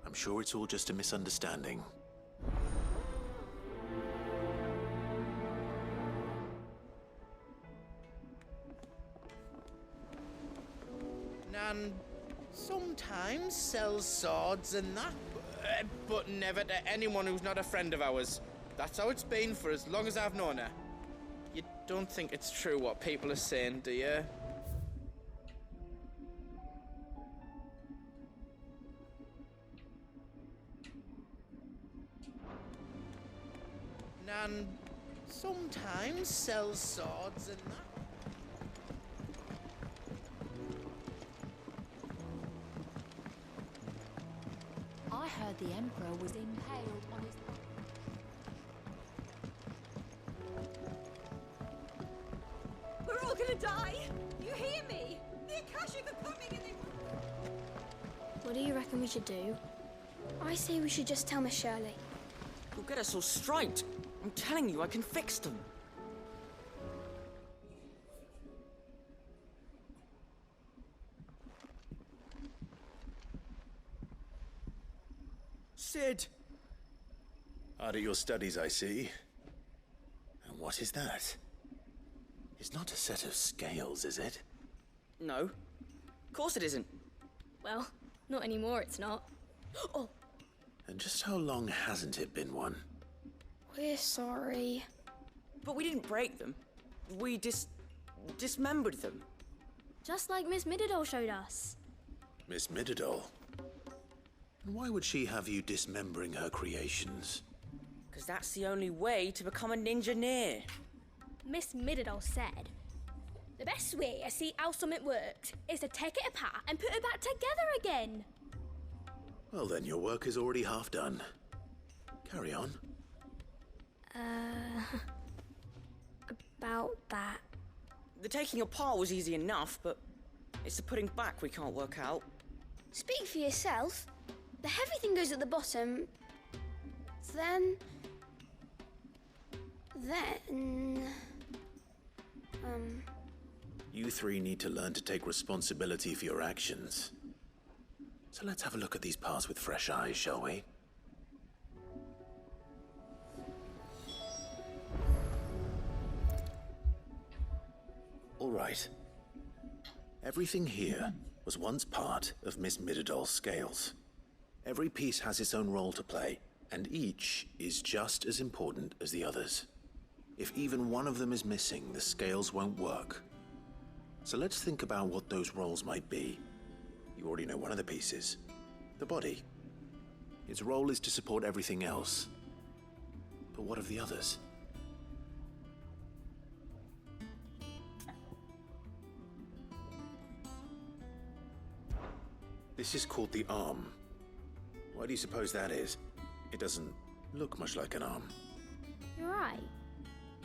I'm sure it's all just a misunderstanding. Nan sometimes sells swords and that, but never to anyone who's not a friend of ours. That's how it's been for as long as I've known her. You don't think it's true what people are saying, do you? Nan sometimes sells swords and that. I heard the Emperor was impaled on his... We're all gonna die! You hear me? The Akashic are coming and they... What do you reckon we should do? I say we should just tell Miss Shirley. You'll get us all straight. I'm telling you, I can fix them. Sid! Hard at your studies, I see. And what is that? It's not a set of scales, is it? No. Of course it isn't. Well, not anymore, it's not. Oh! And just how long hasn't it been one? We're sorry. But we didn't break them. We dismembered them. Just like Miss Mididol showed us. Miss Mididol? And why would she have you dismembering her creations? Because that's the only way to become a ninja-neer. Miss Mididol said, the best way to see how something works is to take it apart and put it back together again. Well then, your work is already half done. Carry on. About that. The taking apart was easy enough, but it's the putting back we can't work out. Speak for yourself. The heavy thing goes at the bottom. Then... You three need to learn to take responsibility for your actions. So let's have a look at these parts with fresh eyes, shall we? All right. Everything here was once part of Miss Mididol's scales. Every piece has its own role to play, And each is just as important as the others. If even one of them is missing, the scales won't work. So let's think about what those roles might be. You already know one of the pieces. The body. Its role is to support everything else. But what of the others? This is called the arm. Why do you suppose that is? It doesn't look much like an arm. You're right.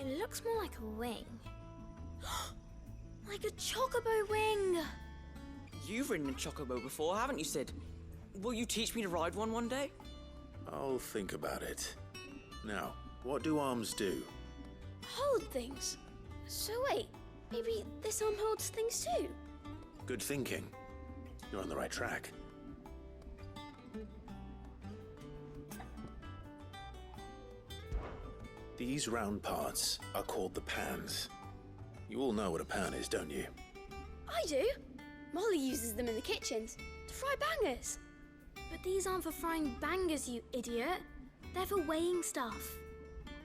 It looks more like a wing. Like a chocobo wing! You've ridden a chocobo before, haven't you, Sid? Will you teach me to ride one day? I'll think about it. Now, what do arms do? Hold things. So wait, maybe this arm holds things too? Good thinking. You're on the right track. These round parts are called the pans. You all know what a pan is, don't you? I do. Molly uses them in the kitchens to fry bangers. But these aren't for frying bangers, you idiot. They're for weighing stuff.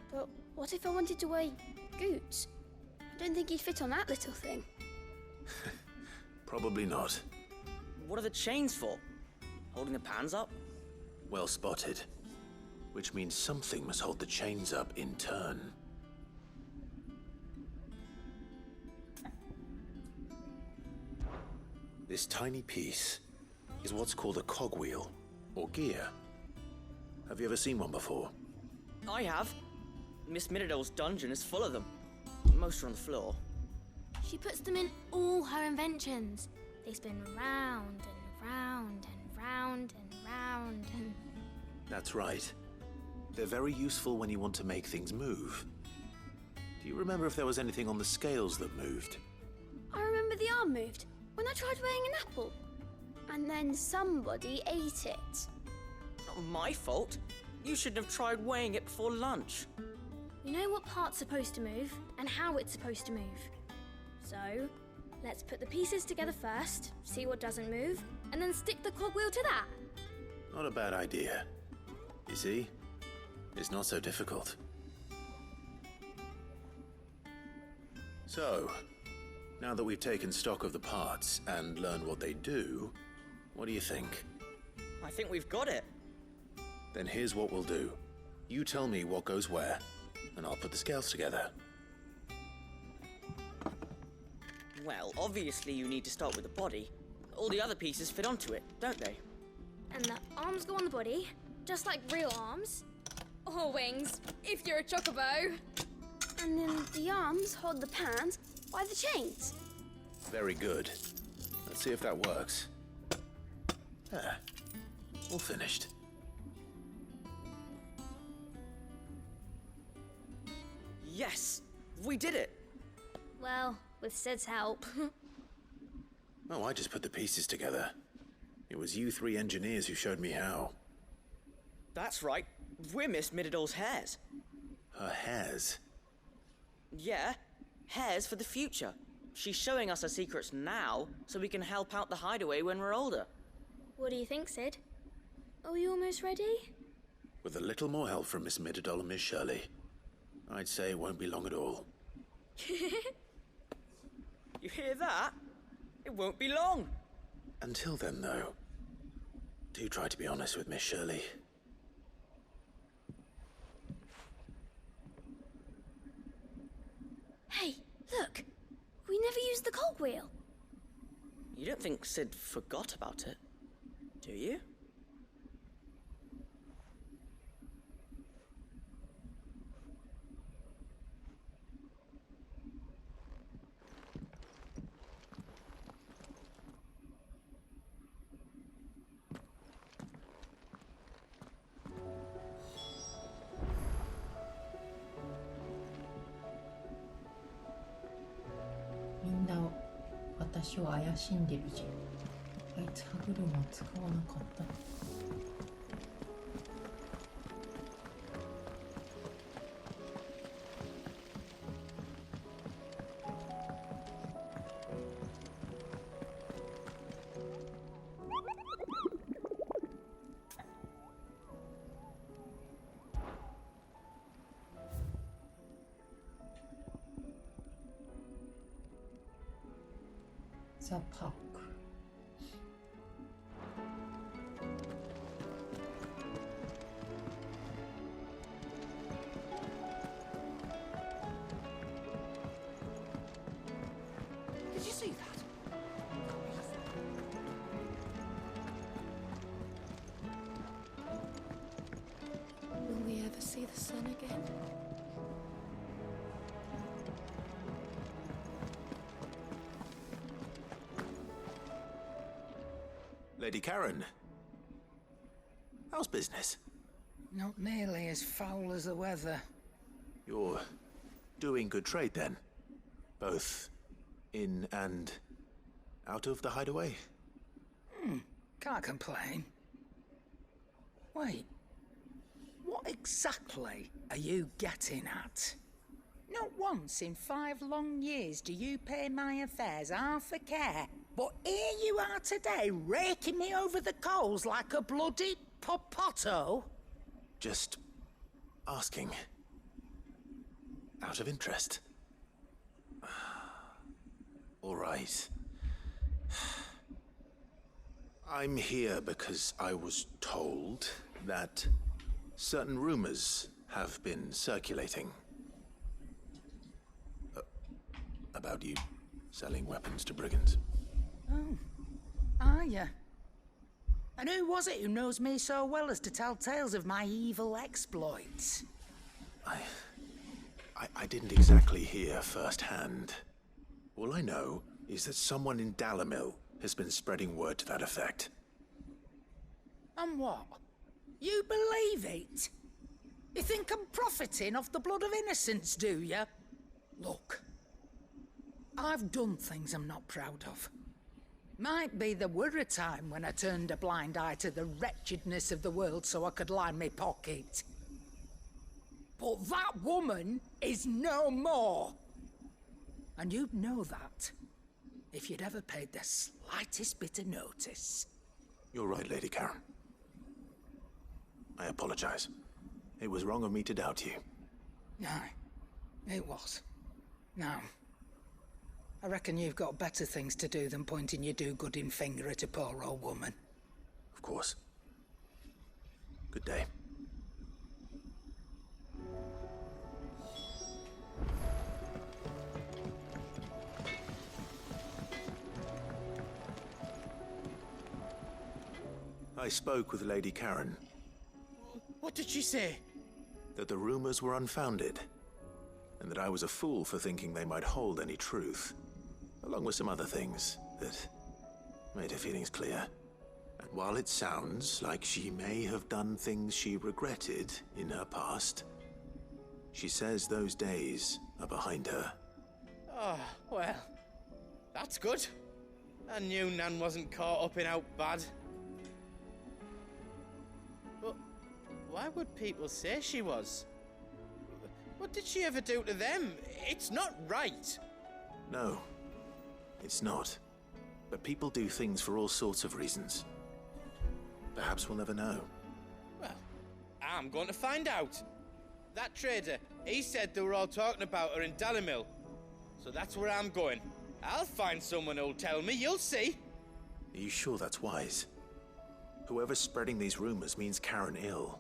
But what if I wanted to weigh Goots? I don't think he'd fit on that little thing. Probably not. What are the chains for? Holding the pans up? Well spotted. Which means something must hold the chains up in turn. This tiny piece is what's called a cogwheel, or gear. Have you ever seen one before? I have. Miss Miradol's dungeon is full of them. Most are on the floor. She puts them in all her inventions. They spin round and round and round and round and... That's right. They're very useful when you want to make things move. Do you remember if there was anything on the scales that moved? I remember the arm moved when I tried weighing an apple. And then somebody ate it. Not my fault. You shouldn't have tried weighing it before lunch. You know what part's supposed to move and how it's supposed to move. So, let's put the pieces together first, see what doesn't move, and then stick the cogwheel to that. Not a bad idea. You see? It's not so difficult. So, now that we've taken stock of the parts and learned what they do, what do you think? I think we've got it. Then here's what we'll do. You tell me what goes where, and I'll put the scales together. Well, obviously you need to start with the body. All the other pieces fit onto it, don't they? And the arms go on the body, just like real arms. Or wings, if you're a chocobo. And then the arms hold the pans by the chains. Very good. Let's see if that works. There. All finished. Yes! We did it! Well, with Sid's help. Oh, I just put the pieces together. It was you three engineers who showed me how. That's right. We're Miss Miradol's hares. Her hairs? Yeah, hares for the future. She's showing us her secrets now, so we can help out the hideaway when we're older. What do you think, Sid? Are we almost ready? With a little more help from Miss Miradol and Miss Shirley, I'd say it won't be long at all. You hear that? It won't be long. Until then, though, do try to be honest with Miss Shirley. Hey, look! We never used the cogwheel. You don't think Sid forgot about it, do you?みんな私を怪しんでるじゃん。あいつ歯車使わなかったの。The Park. Did you see that? Will we ever see the sun again? Lady Karen. How's business? Not nearly as foul as the weather. You're doing good trade then? Both in and out of the hideaway? Can't complain. Wait. What exactly are you getting at? Not once in 5 long years do you pay my affairs half a care. But here you are today, raking me over the coals like a bloody popoto. Just asking. Out of interest. All right. I'm here because I was told that certain rumors have been circulating. About you selling weapons to brigands. Oh, are ya? And who was it who knows me so well as to tell tales of my evil exploits? I didn't exactly hear firsthand. All I know is that someone in Dalimil has been spreading word to that effect. And what? You believe it? You think I'm profiting off the blood of innocents, do you? Look, I've done things I'm not proud of. Might be there were a time when I turned a blind eye to the wretchedness of the world so I could line my pocket. But that woman is no more. And you'd know that if you'd ever paid the slightest bit of notice. You're right, Lady Karen. I apologize. It was wrong of me to doubt you. Aye, it was. Now, I reckon you've got better things to do than pointing your do-gooding finger at a poor old woman. Of course. Good day. I spoke with Lady Karen. What did she say? That the rumors were unfounded, and that I was a fool for thinking they might hold any truth, along with some other things that made her feelings clear. And while it sounds like she may have done things she regretted in her past, she says those days are behind her. Oh, well, that's good. I knew Nan wasn't caught up in out bad. But why would people say she was? What did she ever do to them? It's not right. No, it's not. But people do things for all sorts of reasons. Perhaps we'll never know. Well, I'm going to find out. That trader, he said they were all talking about her in Dalimil. So that's where I'm going. I'll find someone who'll tell me, you'll see. Are you sure that's wise? Whoever's spreading these rumors means Karen ill.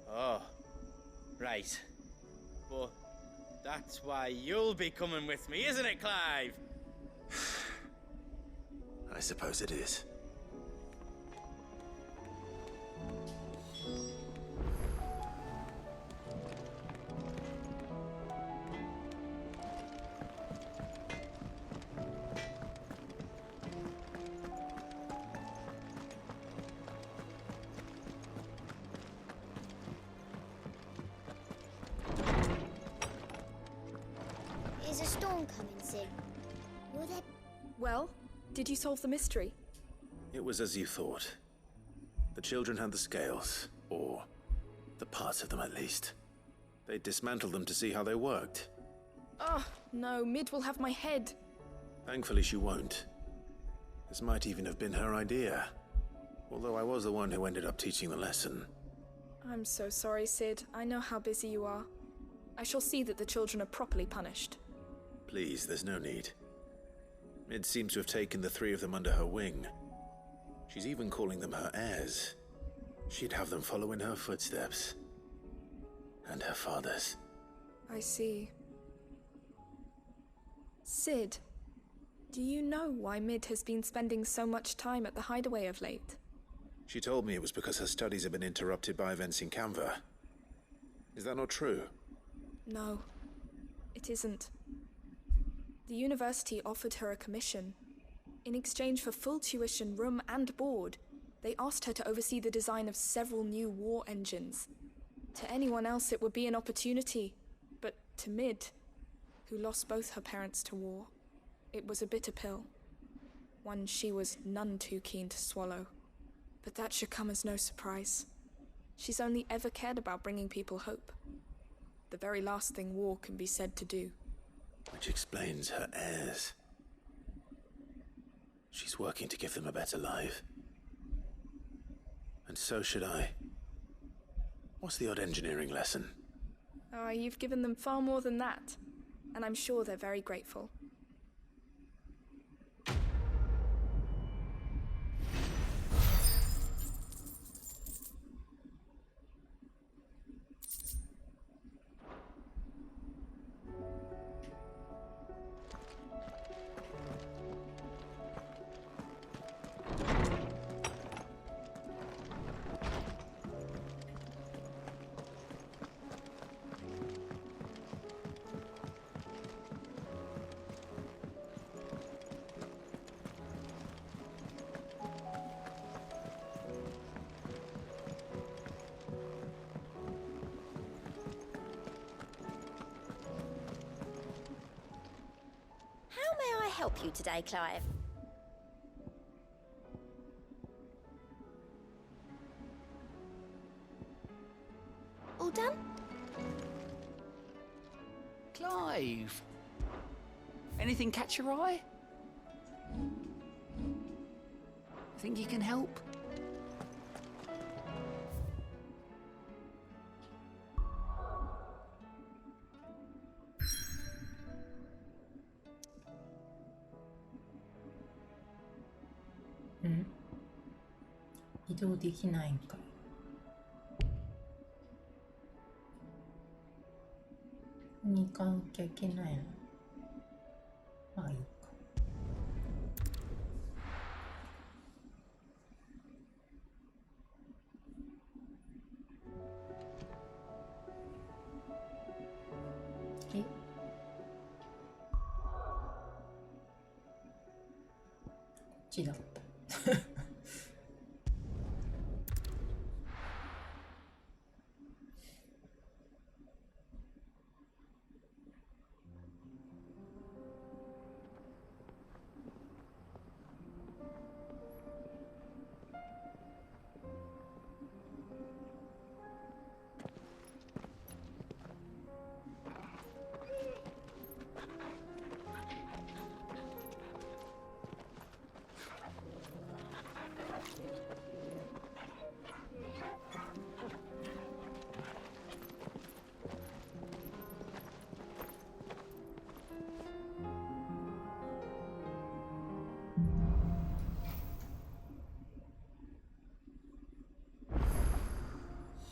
Oh, right. But that's why you'll be coming with me, isn't it, Clive? I suppose it is. Is a storm coming soon? Will there... Well, did you solve the mystery? It was as you thought. The children had the scales, or the parts of them at least. They dismantled them to see how they worked. Oh, no, Mid will have my head. Thankfully she won't. This might even have been her idea. Although I was the one who ended up teaching the lesson. I'm so sorry, Sid. I know how busy you are. I shall see that the children are properly punished. Please, there's no need. Mid seems to have taken the three of them under her wing. She's even calling them her heirs. She'd have them follow in her footsteps. And her father's. I see. Sid, do you know why Mid has been spending so much time at the hideaway of late? She told me it was because her studies have been interrupted by events in Canva. Is that not true? No, it isn't. The university offered her a commission. In exchange for full tuition, room and board, they asked her to oversee the design of several new war engines. To anyone else it would be an opportunity, but to Mid, who lost both her parents to war, it was a bitter pill. One she was none too keen to swallow. But that should come as no surprise. She's only ever cared about bringing people hope. The very last thing war can be said to do. Which explains her heirs. She's working to give them a better life. And so should I. What's the odd engineering lesson? Oh, you've given them far more than that. And I'm sure they're very grateful. How may I help you today, Clive? All done? Clive! Anything catch your eye? Think you can help? 응? 移動できないんかい。ここに行かなきゃいけないの。まあいいか。え？こっちだった。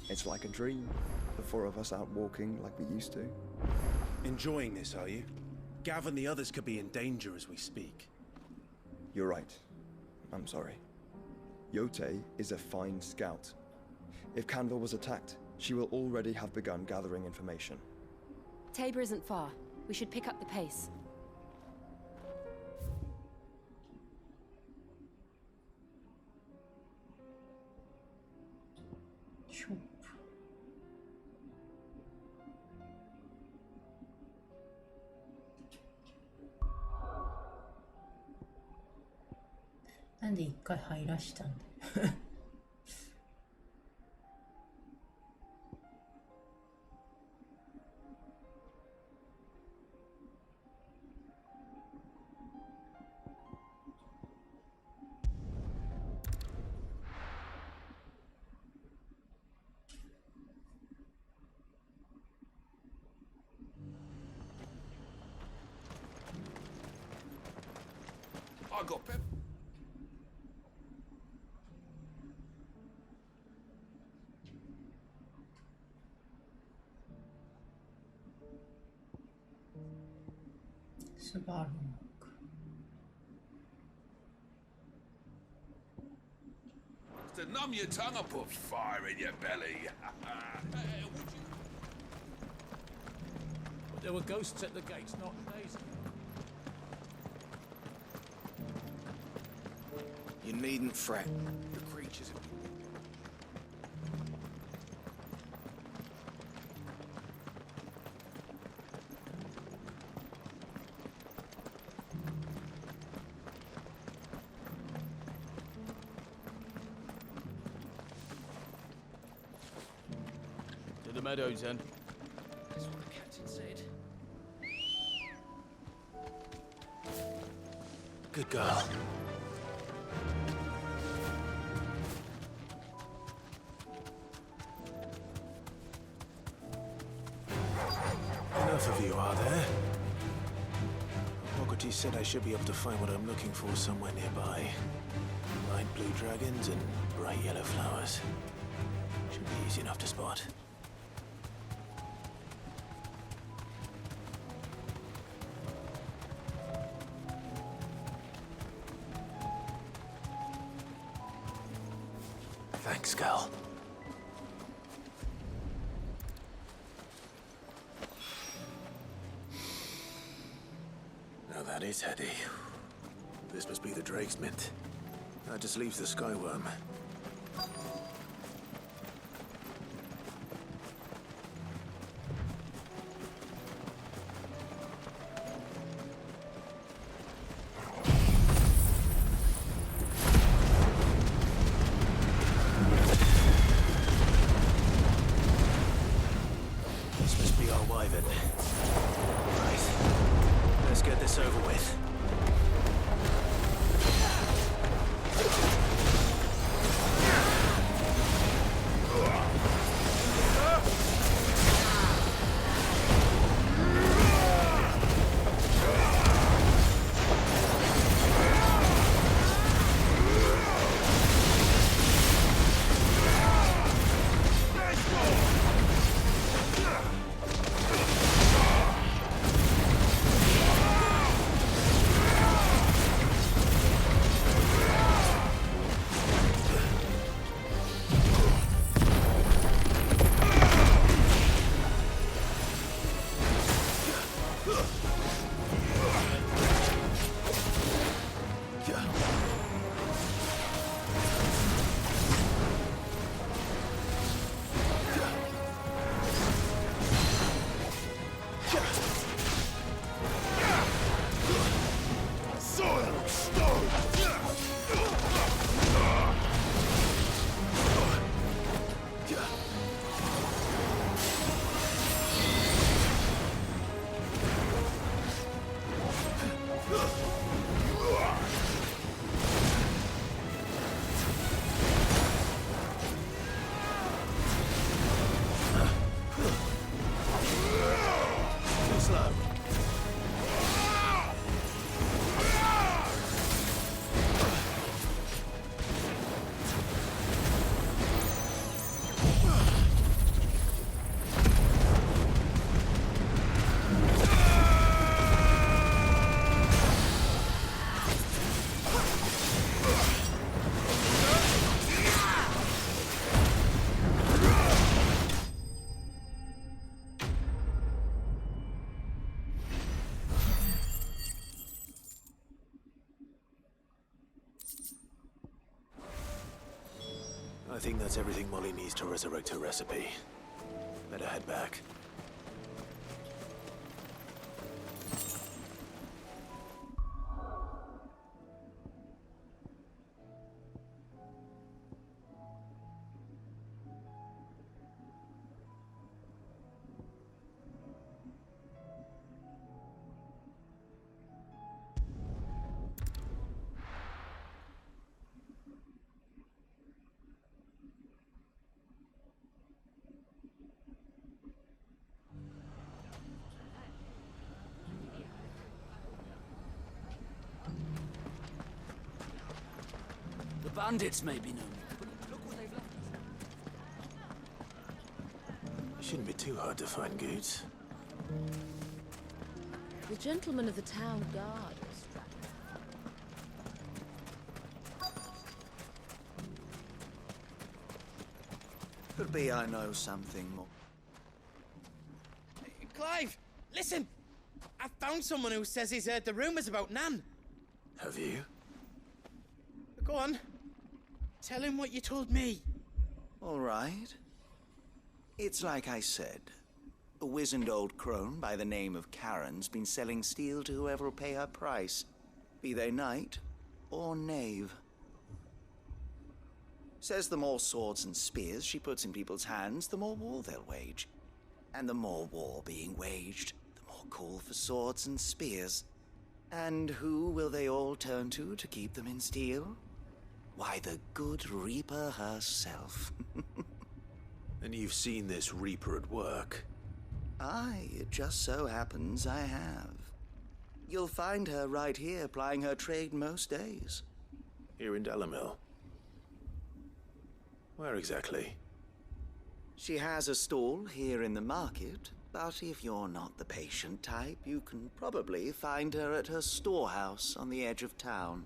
It's like a dream. The four of us out walking like we used to. Enjoying this, are you? Gav and the others could be in danger as we speak. You're right. I'm sorry. Yote is a fine scout. If Canva was attacked, she will already have begun gathering information. Tabor isn't far. We should pick up the pace. Sure. なんで一回入らしたんだよ。I got pep. Shabarmok. To numb your tongue, I put fire in your belly. But there were ghosts at the gates not days ago. You needn't fret. The creatures have... To the meadows, then. That's what the captain said. Good girl. Enough of you, are there? Hippocrates said I should be able to find what I'm looking for somewhere nearby. Light blue dragons and bright yellow flowers. Should be easy enough to spot. Thanks, Cal. Now that is heady. This must be the Drake's Mint. That just leaves the Skyworm. This must be our Wyvern. Right. Let's get this over with. I think that's everything Molly needs to resurrect her recipe. Better head back. bandits may be known. It shouldn't be too hard to find Goods. The gentleman of the town guard was Could be I know something more. Clive, listen! I found someone who says he's heard the rumours about Nan. Have you? Go on. Tell him what you told me. All right. It's like I said. A wizened old crone by the name of Karen's been selling steel to whoever will pay her price, be they knight or knave. Says the more swords and spears she puts in people's hands, the more war they'll wage. And the more war being waged, the more call for swords and spears. And who will they all turn to keep them in steel? Why, the good Reaper herself. And you've seen this Reaper at work? Aye, it just so happens I have. You'll find her right here plying her trade most days. Here in Dalimil? Where exactly? She has a stall here in the market, but if you're not the patient type, you can probably find her at her storehouse on the edge of town.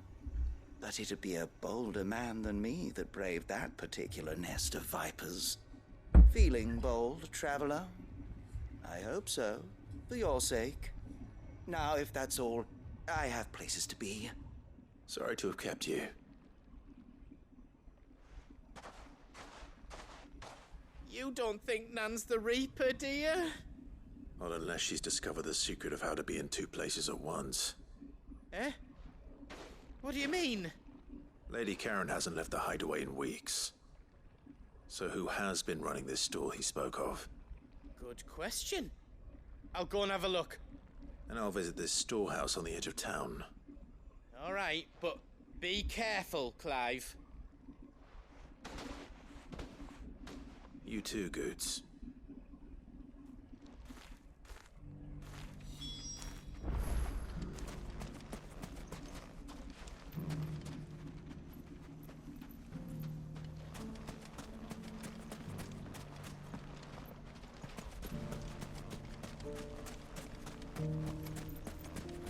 But it'd be a bolder man than me that braved that particular nest of vipers. Feeling bold, traveler? I hope so, for your sake. Now, if that's all, I have places to be. Sorry to have kept you. You don't think Nan's the Reaper, do you? Not unless she's discovered the secret of how to be in two places at once. Eh? What do you mean? Lady Karen hasn't left the hideaway in weeks. So who has been running this stall he spoke of? Good question. I'll go and have a look. And I'll visit this storehouse on the edge of town. All right, but be careful, Clive. You too, Goods.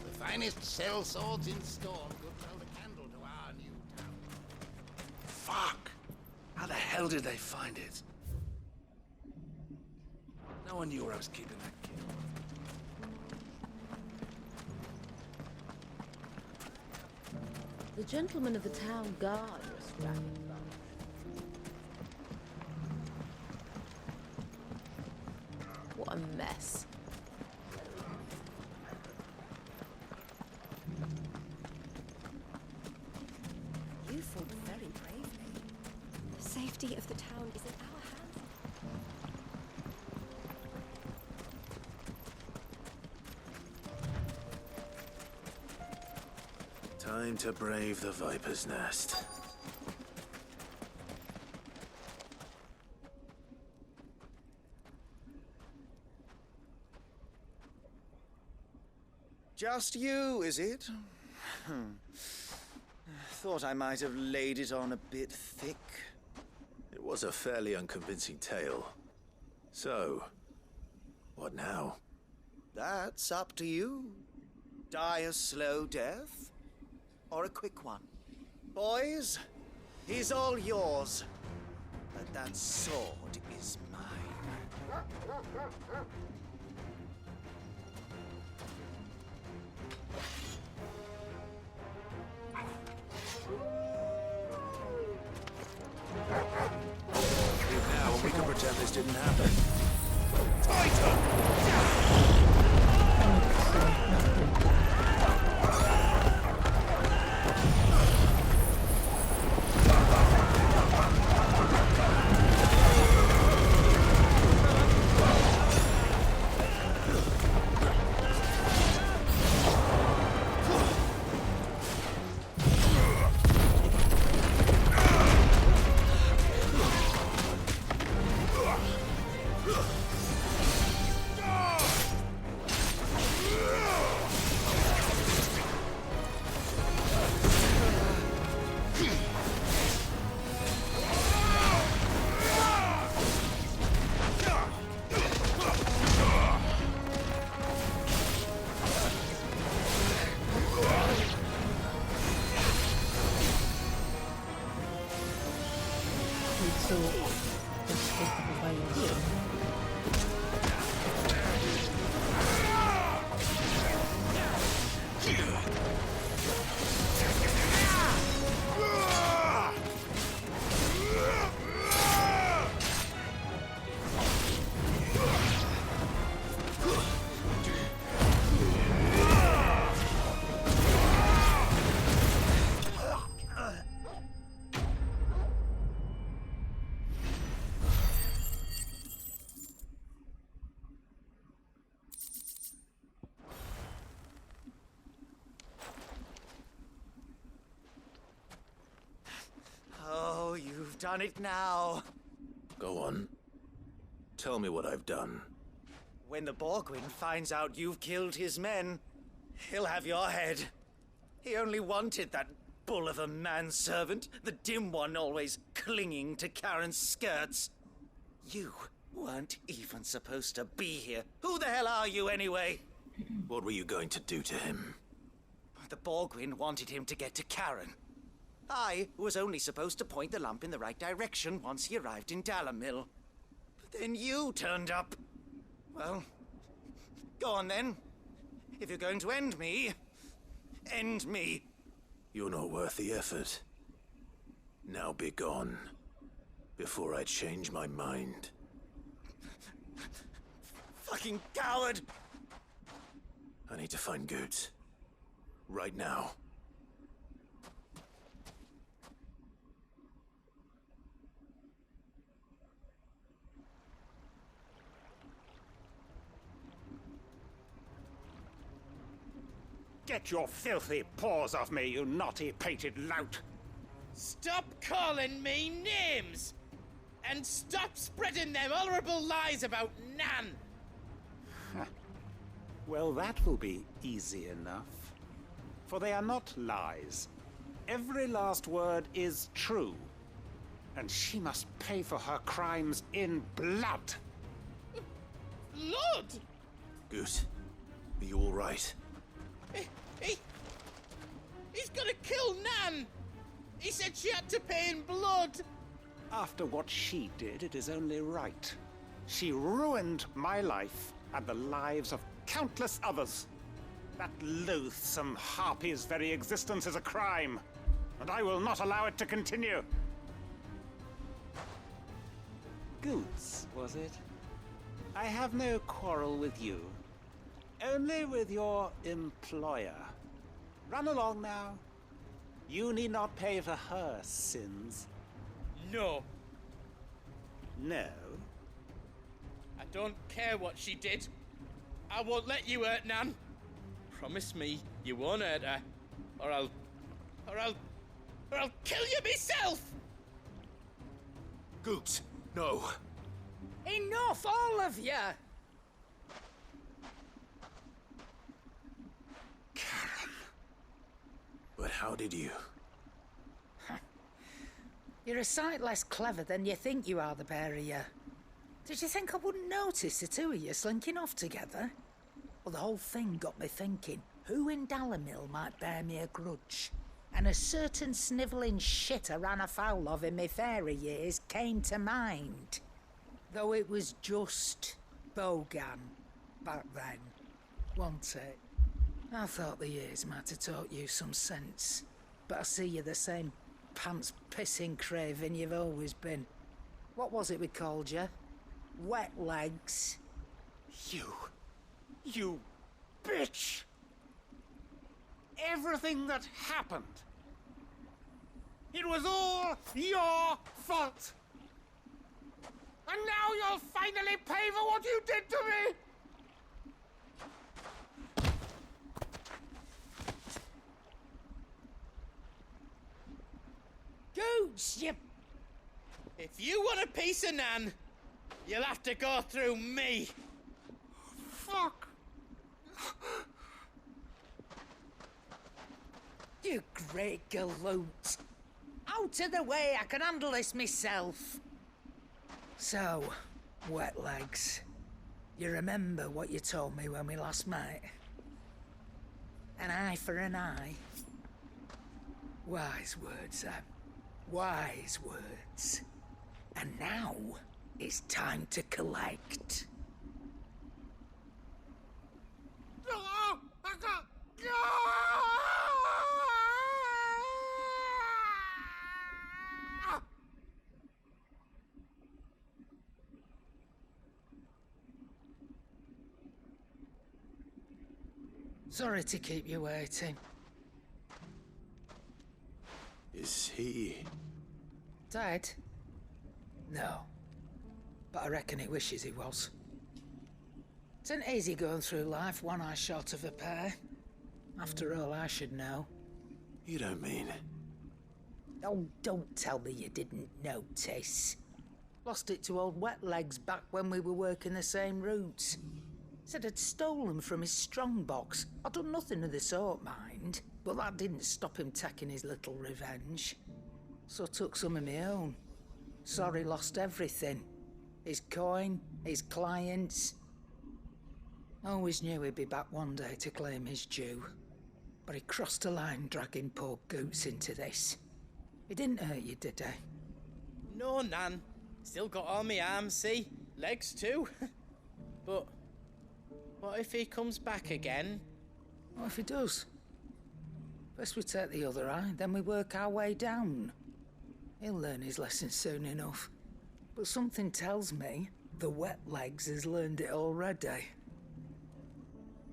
The finest sell swords in Storm could held a candle to our new town. Fuck! How the hell did they find it? No one knew where I was keeping that kid. The gentleman of the town guard was strapping from. What a mess. You fought very bravely. The safety of the town is in our hands. Time to brave the Viper's Nest. Just you, is it? Thought I might have laid it on a bit thick. It was a fairly unconvincing tale. So, what now? That's up to you. Die a slow death, or a quick one. Boys, he's all yours. But that sword is mine. Now, we can pretend this didn't happen. Tighter! スを出していった方がいいですよね。Oh, you've done it now. Go on. Tell me what I've done. When the Borgwyn finds out you've killed his men, he'll have your head. He only wanted that bull of a manservant, the dim one always clinging to Karen's skirts. You weren't even supposed to be here. Who the hell are you anyway? What were you going to do to him? The Borgwyn wanted him to get to Karen. I was only supposed to point the lamp in the right direction once he arrived in Dalamil. But then you turned up. Well, go on then. If you're going to end me, end me. You're not worth the effort. Now be gone, before I change my mind. Fucking coward! I need to find Goods. Right now. Get your filthy paws off me, you naughty-pated lout! Stop calling me names! And stop spreading them horrible lies about Nan! Well, that will be easy enough. For they are not lies. Every last word is true. And she must pay for her crimes in blood. Blood? Goose, are you all right? He's gonna kill Nan! He said she had to pay in blood! After what she did, it is only right. She ruined my life and the lives of countless others. That loathsome harpy's very existence is a crime, and I will not allow it to continue. Goods, was it? I have no quarrel with you. Only with your employer. Run along now. You need not pay for her sins. No. No? I don't care what she did. I won't let you hurt Nan. Promise me you won't hurt her, or I'll kill you myself! Goots, no. Enough, all of you! But how did you? You're a sight less clever than you think you are, the pair of you. Did you think I wouldn't notice the two of you slinking off together? Well, the whole thing got me thinking, who in Dalamil might bear me a grudge? And a certain snivelling shit I ran afoul of in my fairy years came to mind. Though it was just Bogan back then, wasn't it? I thought the years might have taught you some sense, but I see you're the same pants-pissing craven you've always been. What was it we called you? Wet legs? You bitch! Everything that happened, it was all your fault! And now you'll finally pay for what you did to me! Goots, you... If you want a piece of Nan, you'll have to go through me. Fuck! You great galoot. Out of the way, I can handle this myself. So, wet legs, you remember what you told me when we last met? An eye for an eye. Wise words, wise words. And now it's time to collect. Sorry to keep you waiting. Is he... Dead? No. But I reckon he wishes he was. It ain't easy going through life one eye short of a pair. After all, I should know. You don't mean... Oh, don't tell me you didn't notice. Lost it to old Wet Legs back when we were working the same routes. Said I'd stolen from his strongbox. I'd done nothing of the sort, mind. But that didn't stop him taking his little revenge. So I took some of my own. Sorry, lost everything. His coin, his clients. Always knew he'd be back one day to claim his due. But he crossed a line dragging poor Goots into this. He didn't hurt you, did he? No, Nan. Still got all my arms, see? Legs too. But what if he comes back again? What if he does? First we take the other eye, then we work our way down. He'll learn his lesson soon enough. But something tells me the Wet Legs has learned it already.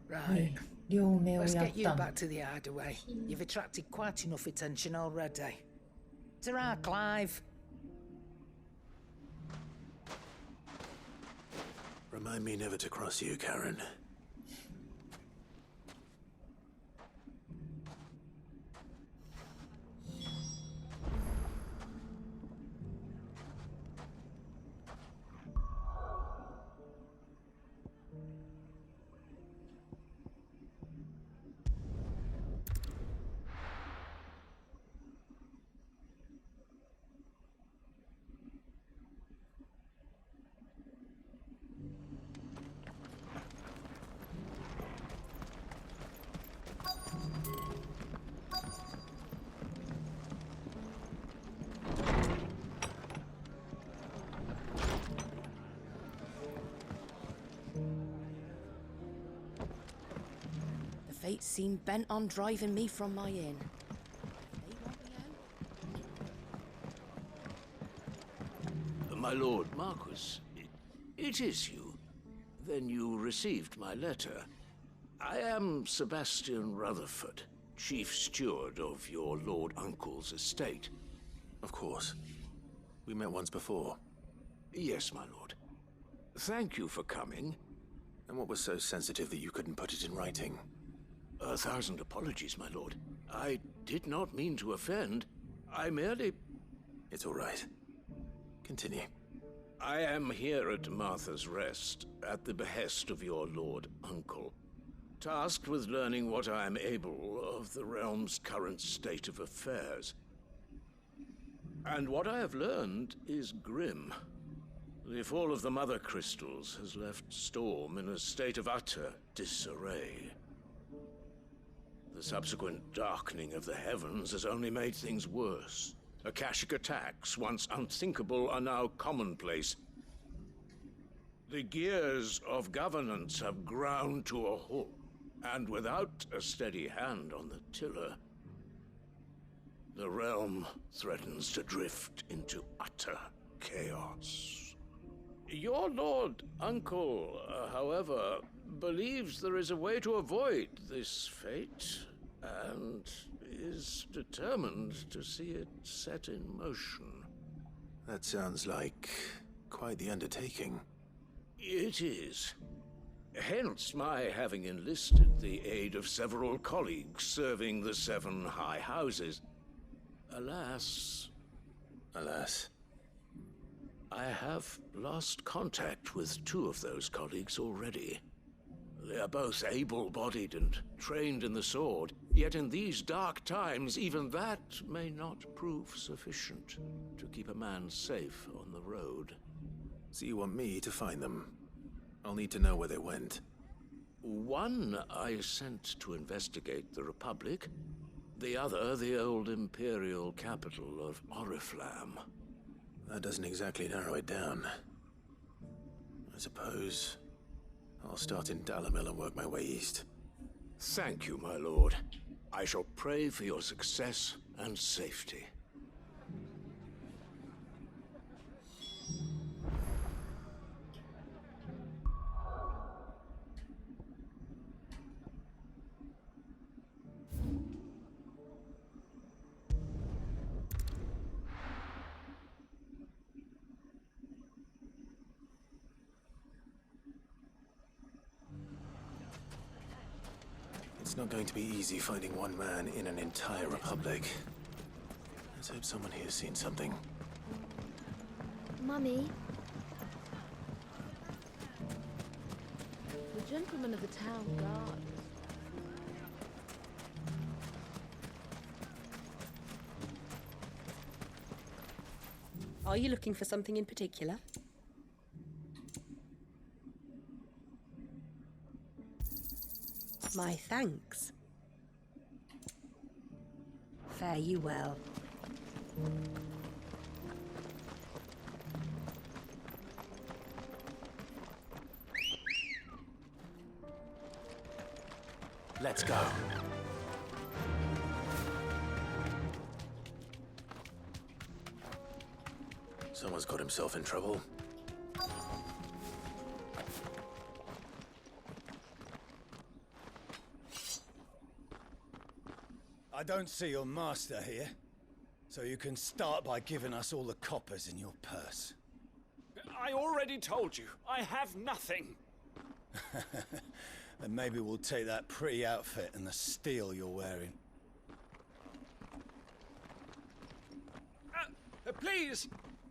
Right. Let's get you back to the hideaway. You've attracted quite enough attention already. Ta-ra, Clive. Remind me never to cross you, Karen. Fate seemed bent on driving me from my inn. My lord Marquis, it is you. Then you received my letter. I am Sebastian Rutherford, chief steward of your lord uncle's estate. Of course. We met once before. Yes, my lord. Thank you for coming. And what was so sensitive that you couldn't put it in writing? 1,000 apologies, my lord. I did not mean to offend. I merely... It's all right. Continue. I am here at Martha's Rest, at the behest of your lord uncle, tasked with learning what I am able of the realm's current state of affairs. And what I have learned is grim. The fall of the Mother Crystals has left Storm in a state of utter disarray. The subsequent darkening of the heavens has only made things worse. Akashic attacks, once unthinkable, are now commonplace. The gears of governance have ground to a halt, and without a steady hand on the tiller, the realm threatens to drift into utter chaos. Your lord uncle, however, believes there is a way to avoid this fate, and is determined to see it set in motion. That sounds like quite the undertaking. It is. Hence my having enlisted the aid of several colleagues serving the 7 high houses. Alas... Alas? I have lost contact with 2 of those colleagues already. They are both able-bodied and trained in the sword, yet in these dark times, even that may not prove sufficient to keep a man safe on the road. So you want me to find them? I'll need to know where they went. One I sent to investigate the Republic, the other the old Imperial capital of Oriflamme. That doesn't exactly narrow it down. I suppose I'll start in Dalimil and work my way east. Thank you, my lord. I shall pray for your success and safety. It's not going to be easy finding one man in an entire republic. Let's hope someone here's seen something. Mummy, The gentleman of the town guard. Are you looking for something in particular? My thanks. Fare you well. Let's go. Someone's got himself in trouble. I don't see your master here, so you can start by giving us all the coppers in your purse. I already told you, I have nothing. Then maybe we'll take that pretty outfit and the steel you're wearing. Please!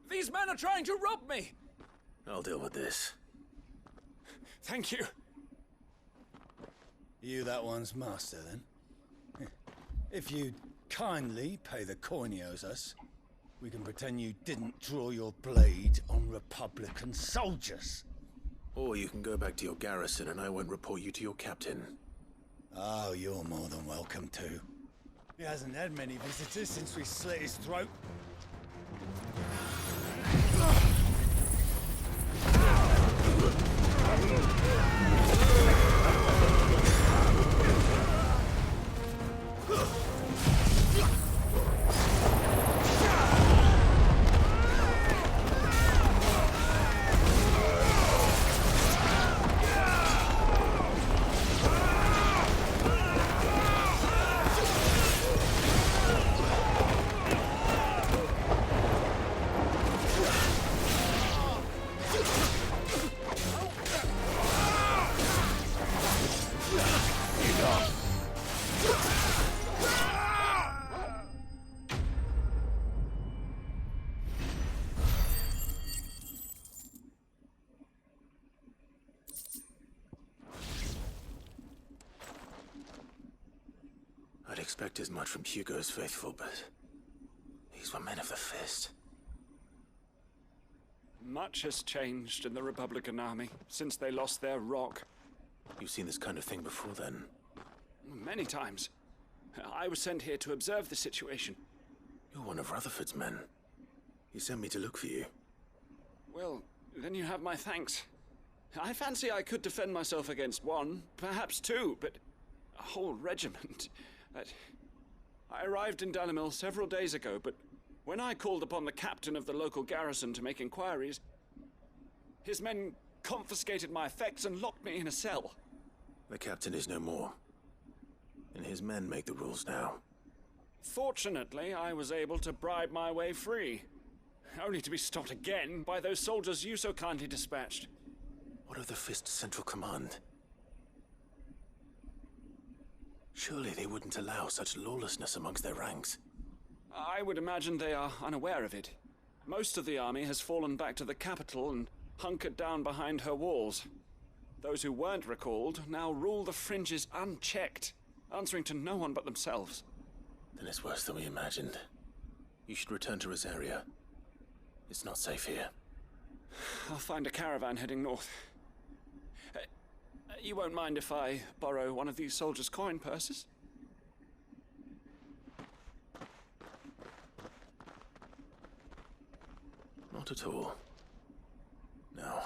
These men are trying to rob me! I'll deal with this. Thank you. You that one's master, then? If you'd kindly pay the coin he owes us, we can pretend you didn't draw your blade on Republican soldiers. Or you can go back to your garrison and I won't report you to your captain. Oh, you're more than welcome to. He hasn't had many visitors since we slit his throat. I'd expect as much from Hugo's faithful, but these were men of the fist. Much has changed in the Republican army since they lost their rock. You've seen this kind of thing before, then? Many times. I was sent here to observe the situation. You're one of Rutherford's men. He sent me to look for you. Well, then you have my thanks. I fancy I could defend myself against one, perhaps two, but a whole regiment. I arrived in Dalimil several days ago, but when I called upon the captain of the local garrison to make inquiries, his men confiscated my effects and locked me in a cell. The captain is no more, and his men make the rules now. Fortunately, I was able to bribe my way free, only to be stopped again by those soldiers you so kindly dispatched. What of the Fist's central command? Surely they wouldn't allow such lawlessness amongst their ranks. I would imagine they are unaware of it. Most of the army has fallen back to the capital and hunkered down behind her walls. Those who weren't recalled now rule the fringes unchecked, answering to no one but themselves. Then it's worse than we imagined. You should return to Rosaria. It's not safe here. I'll find a caravan heading north. You won't mind if I borrow one of these soldiers' coin purses? Not at all. Now,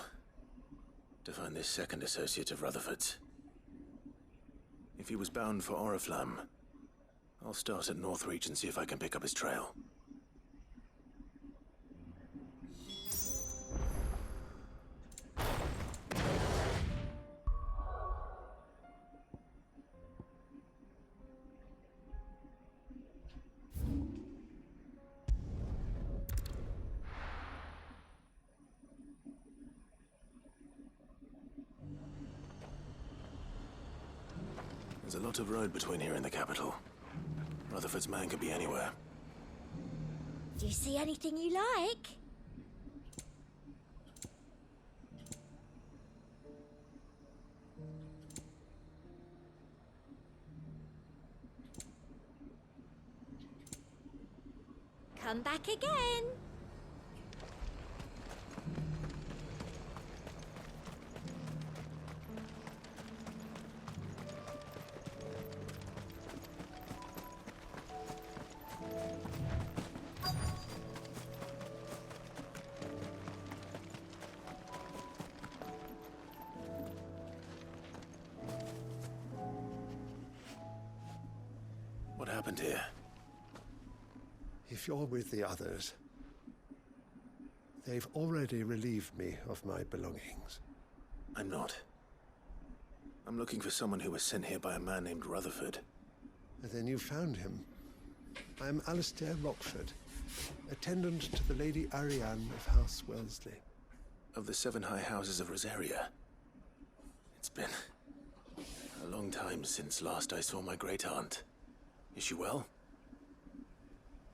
to find this second associate of Rutherford's. If he was bound for Oriflamme, I'll start at Northreach and see if I can pick up his trail. There's a lot of road between here and the capital. Rutherford's man could be anywhere. Do you see anything you like? Come back again. What happened here? If you're with the others, they've already relieved me of my belongings. I'm not. I'm looking for someone who was sent here by a man named Rutherford. And then you found him. I am Alistair Rockford, attendant to the Lady Ariane of House Wellesley. Of the 7 high houses of Rosaria. It's been a long time since last I saw my great-aunt. Is she well?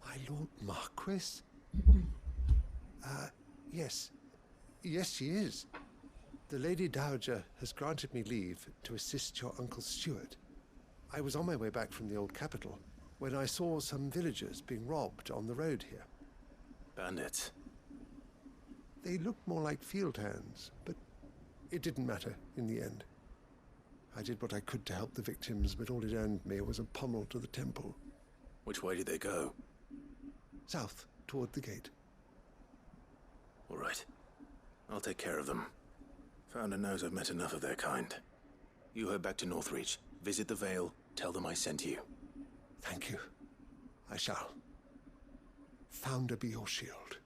My Lord Marquis? Yes. Yes, she is. The Lady Dowager has granted me leave to assist your Uncle Stuart. I was on my way back from the old capital when I saw some villagers being robbed on the road here. Bandits? They looked more like field hands, but it didn't matter in the end. I did what I could to help the victims, but all it earned me was a pommel to the temple. Which way did they go? South, toward the gate. All right. I'll take care of them. Founder knows I've met enough of their kind. You head back to Northreach, visit the Vale, tell them I sent you. Thank you. I shall. Founder be your shield.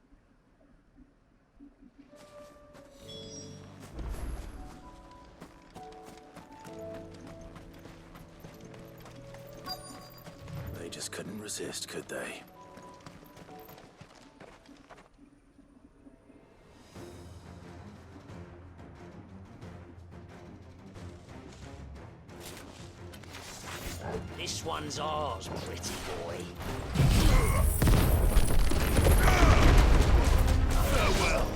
They just couldn't resist, could they? This one's ours, pretty boy. Farewell.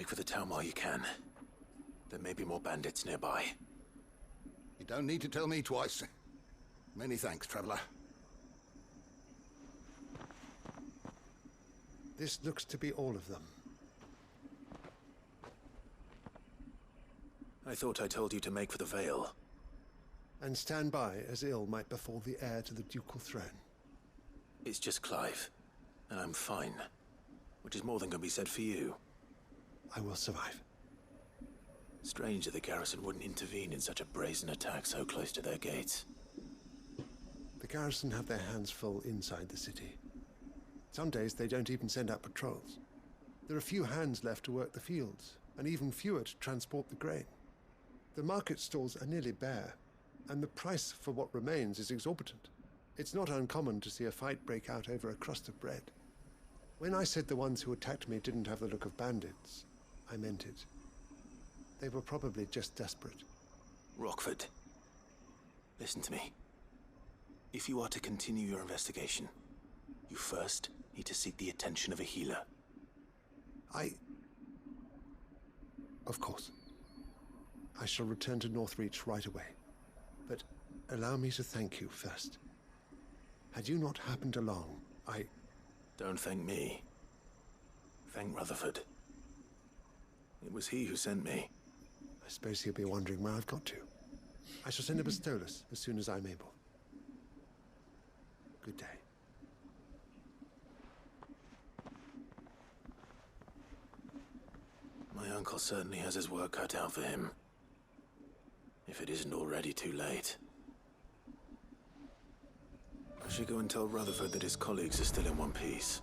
Make for the town while you can. There may be more bandits nearby. You don't need to tell me twice. Many thanks, traveler. This looks to be all of them. I thought I told you to make for the Vale. And stand by as ill might befall the heir to the ducal throne. It's just Clive, and I'm fine. Which is more than can be said for you. I will survive. Strange that the garrison wouldn't intervene in such a brazen attack so close to their gates. The garrison have their hands full inside the city. Some days they don't even send out patrols. There are few hands left to work the fields, and even fewer to transport the grain. The market stalls are nearly bare, and the price for what remains is exorbitant. It's not uncommon to see a fight break out over a crust of bread. When I said the ones who attacked me didn't have the look of bandits, I meant it. They were probably just desperate. Rockford, listen to me. If you are to continue your investigation, you first need to seek the attention of a healer. Of course. I shall return to Northreach right away. But allow me to thank you first. Had you not happened along, Don't thank me. Thank Rutherford. It was he who sent me. I suppose he'll be wondering where I've got to. I shall send a Bastolus as soon as I'm able. Good day. My uncle certainly has his work cut out for him. If it isn't already too late. I should go and tell Rutherford that his colleagues are still in one piece.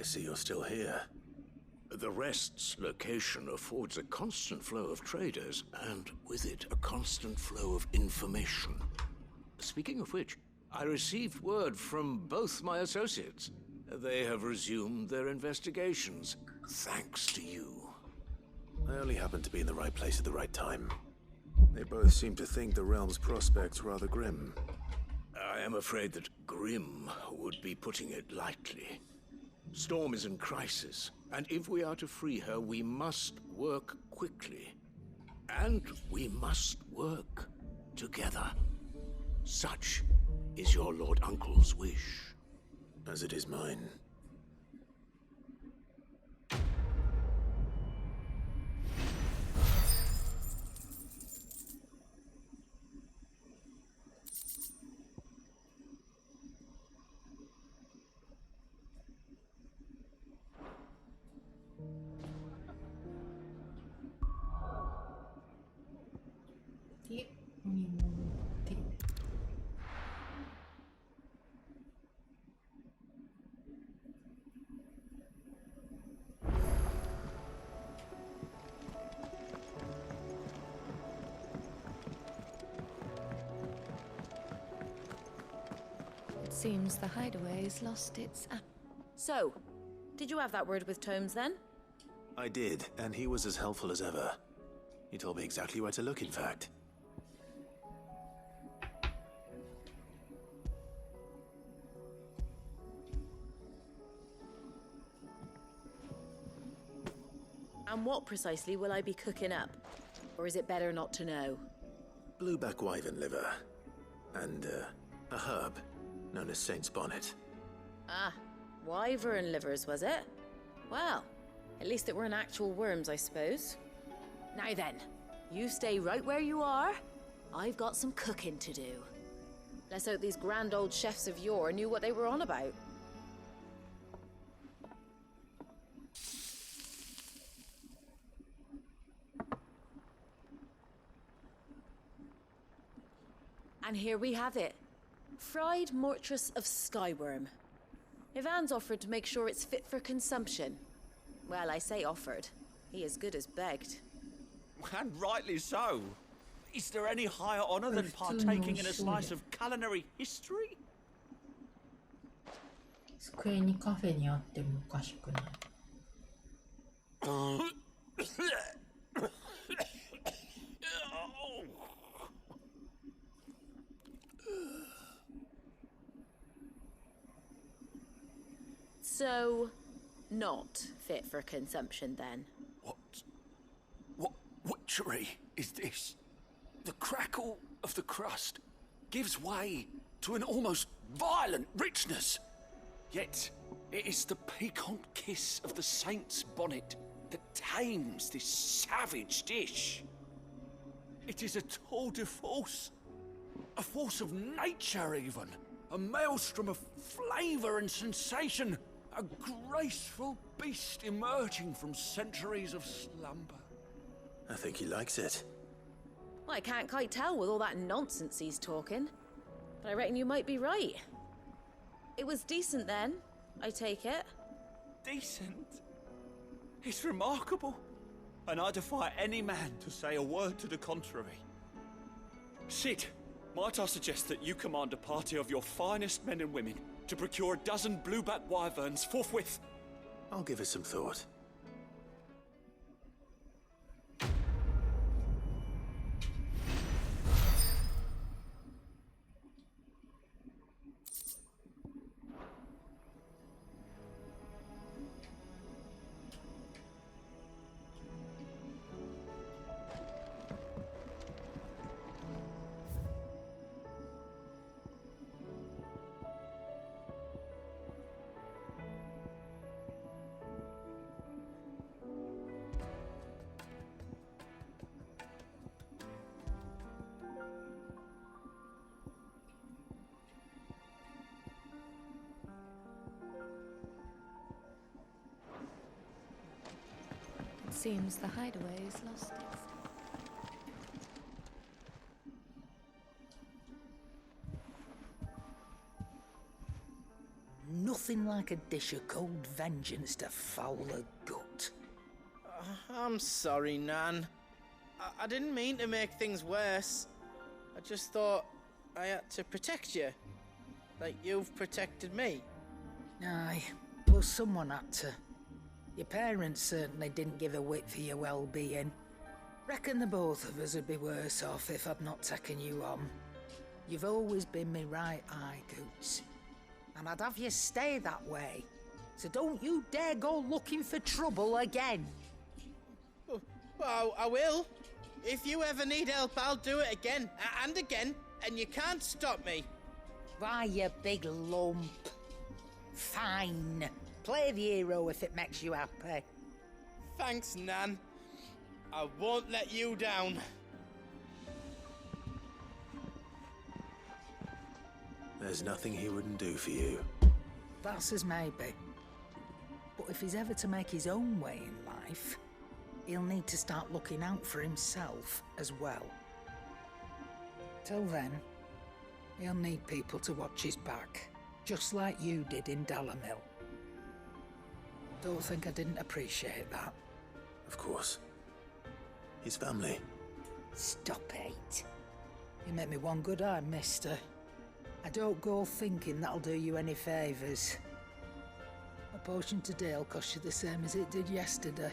I see you're still here. The Rest's location affords a constant flow of traders, and with it, a constant flow of information. Speaking of which, I received word from both my associates. They have resumed their investigations, thanks to you. I only happened to be in the right place at the right time. They both seem to think the realm's prospects rather grim. I am afraid that grim would be putting it lightly. Storm is in crisis, and if we are to free her, we must work quickly. And we must work together. Such is your Lord Uncle's wish. As it is mine. Seems the hideaway's lost its... So, did you have that word with Tomes then? I did, and he was as helpful as ever. He told me exactly where to look, in fact. And what precisely will I be cooking up? Or is it better not to know? Blueback wyvern liver. And, a herb known as Saint's Bonnet. Ah, wyvern livers, was it? Well, at least it weren't actual worms, I suppose. Now then, you stay right where you are. I've got some cooking to do. Let's hope these grand old chefs of yore knew what they were on about. And here we have it. Fried Mortress of Skyworm. Ivan's offered to make sure it's fit for consumption. Well, I say offered. He as good as begged. And rightly so. Is there any higher honor than partaking in a slice of culinary history? 机にカフェにあってもおかしくない。So, not fit for consumption then? What witchery is this? The crackle of the crust gives way to an almost violent richness. Yet, it is the piquant kiss of the saint's bonnet that tames this savage dish. It is a tour de force. A force of nature, even. A maelstrom of flavour and sensation. A graceful beast emerging from centuries of slumber. I think he likes it. Well, I can't quite tell with all that nonsense he's talking. But I reckon you might be right. It was decent then, I take it. Decent? It's remarkable. And I defy any man to say a word to the contrary. Sid, might I suggest that you command a party of your finest men and women to procure a dozen blueback wyverns forthwith? I'll give it some thought. Seems the hideaway is lost its... Nothing like a dish of cold vengeance to foul a gut. I'm sorry, Nan. I didn't mean to make things worse. I just thought I had to protect you. Like you've protected me. Aye, but someone had to. Your parents certainly didn't give a whit for your well-being. Reckon the both of us would be worse off if I'd not taken you on. You've always been me right eye, Goots. And I'd have you stay that way. So don't you dare go looking for trouble again. Well, I will. If you ever need help, I'll do it again and again, and you can't stop me. Why, you big lump. Fine. Play the hero if it makes you happy. Thanks, Nan. I won't let you down. There's nothing he wouldn't do for you. That's as maybe. But if he's ever to make his own way in life, he'll need to start looking out for himself as well. Till then, he'll need people to watch his back, just like you did in Dalamil. Don't think I didn't appreciate that. Of course. His family. Stop it. You make me one good eye, mister. I don't go thinking that'll do you any favours. A potion today'll cost you the same as it did yesterday.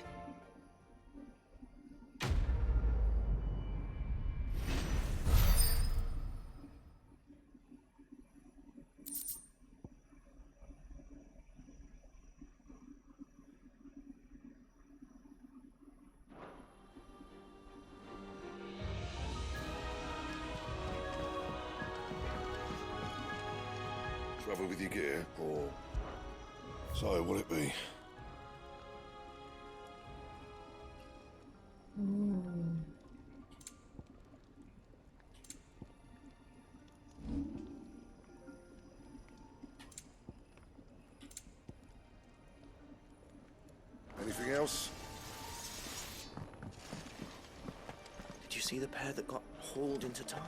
Trouble with your gear, or so will it be? Anything else? Did you see the pair that got hauled into Tyre?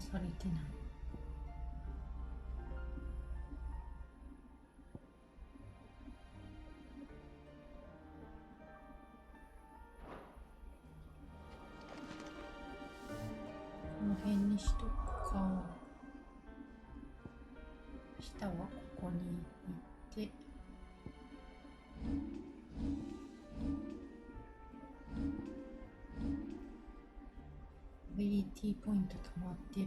されてない。この辺にしとくか。下はここに行って、アビリティポイント溜まってる。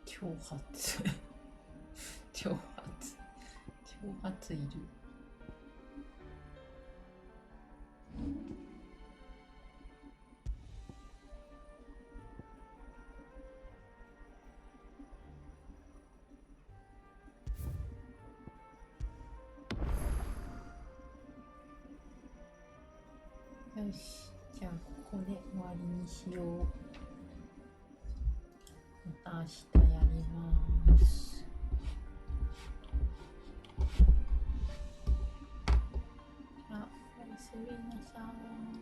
挑発挑発いる。よし、じゃあここで終わりにしよう。また明日やります。じゃあおやすみなさい。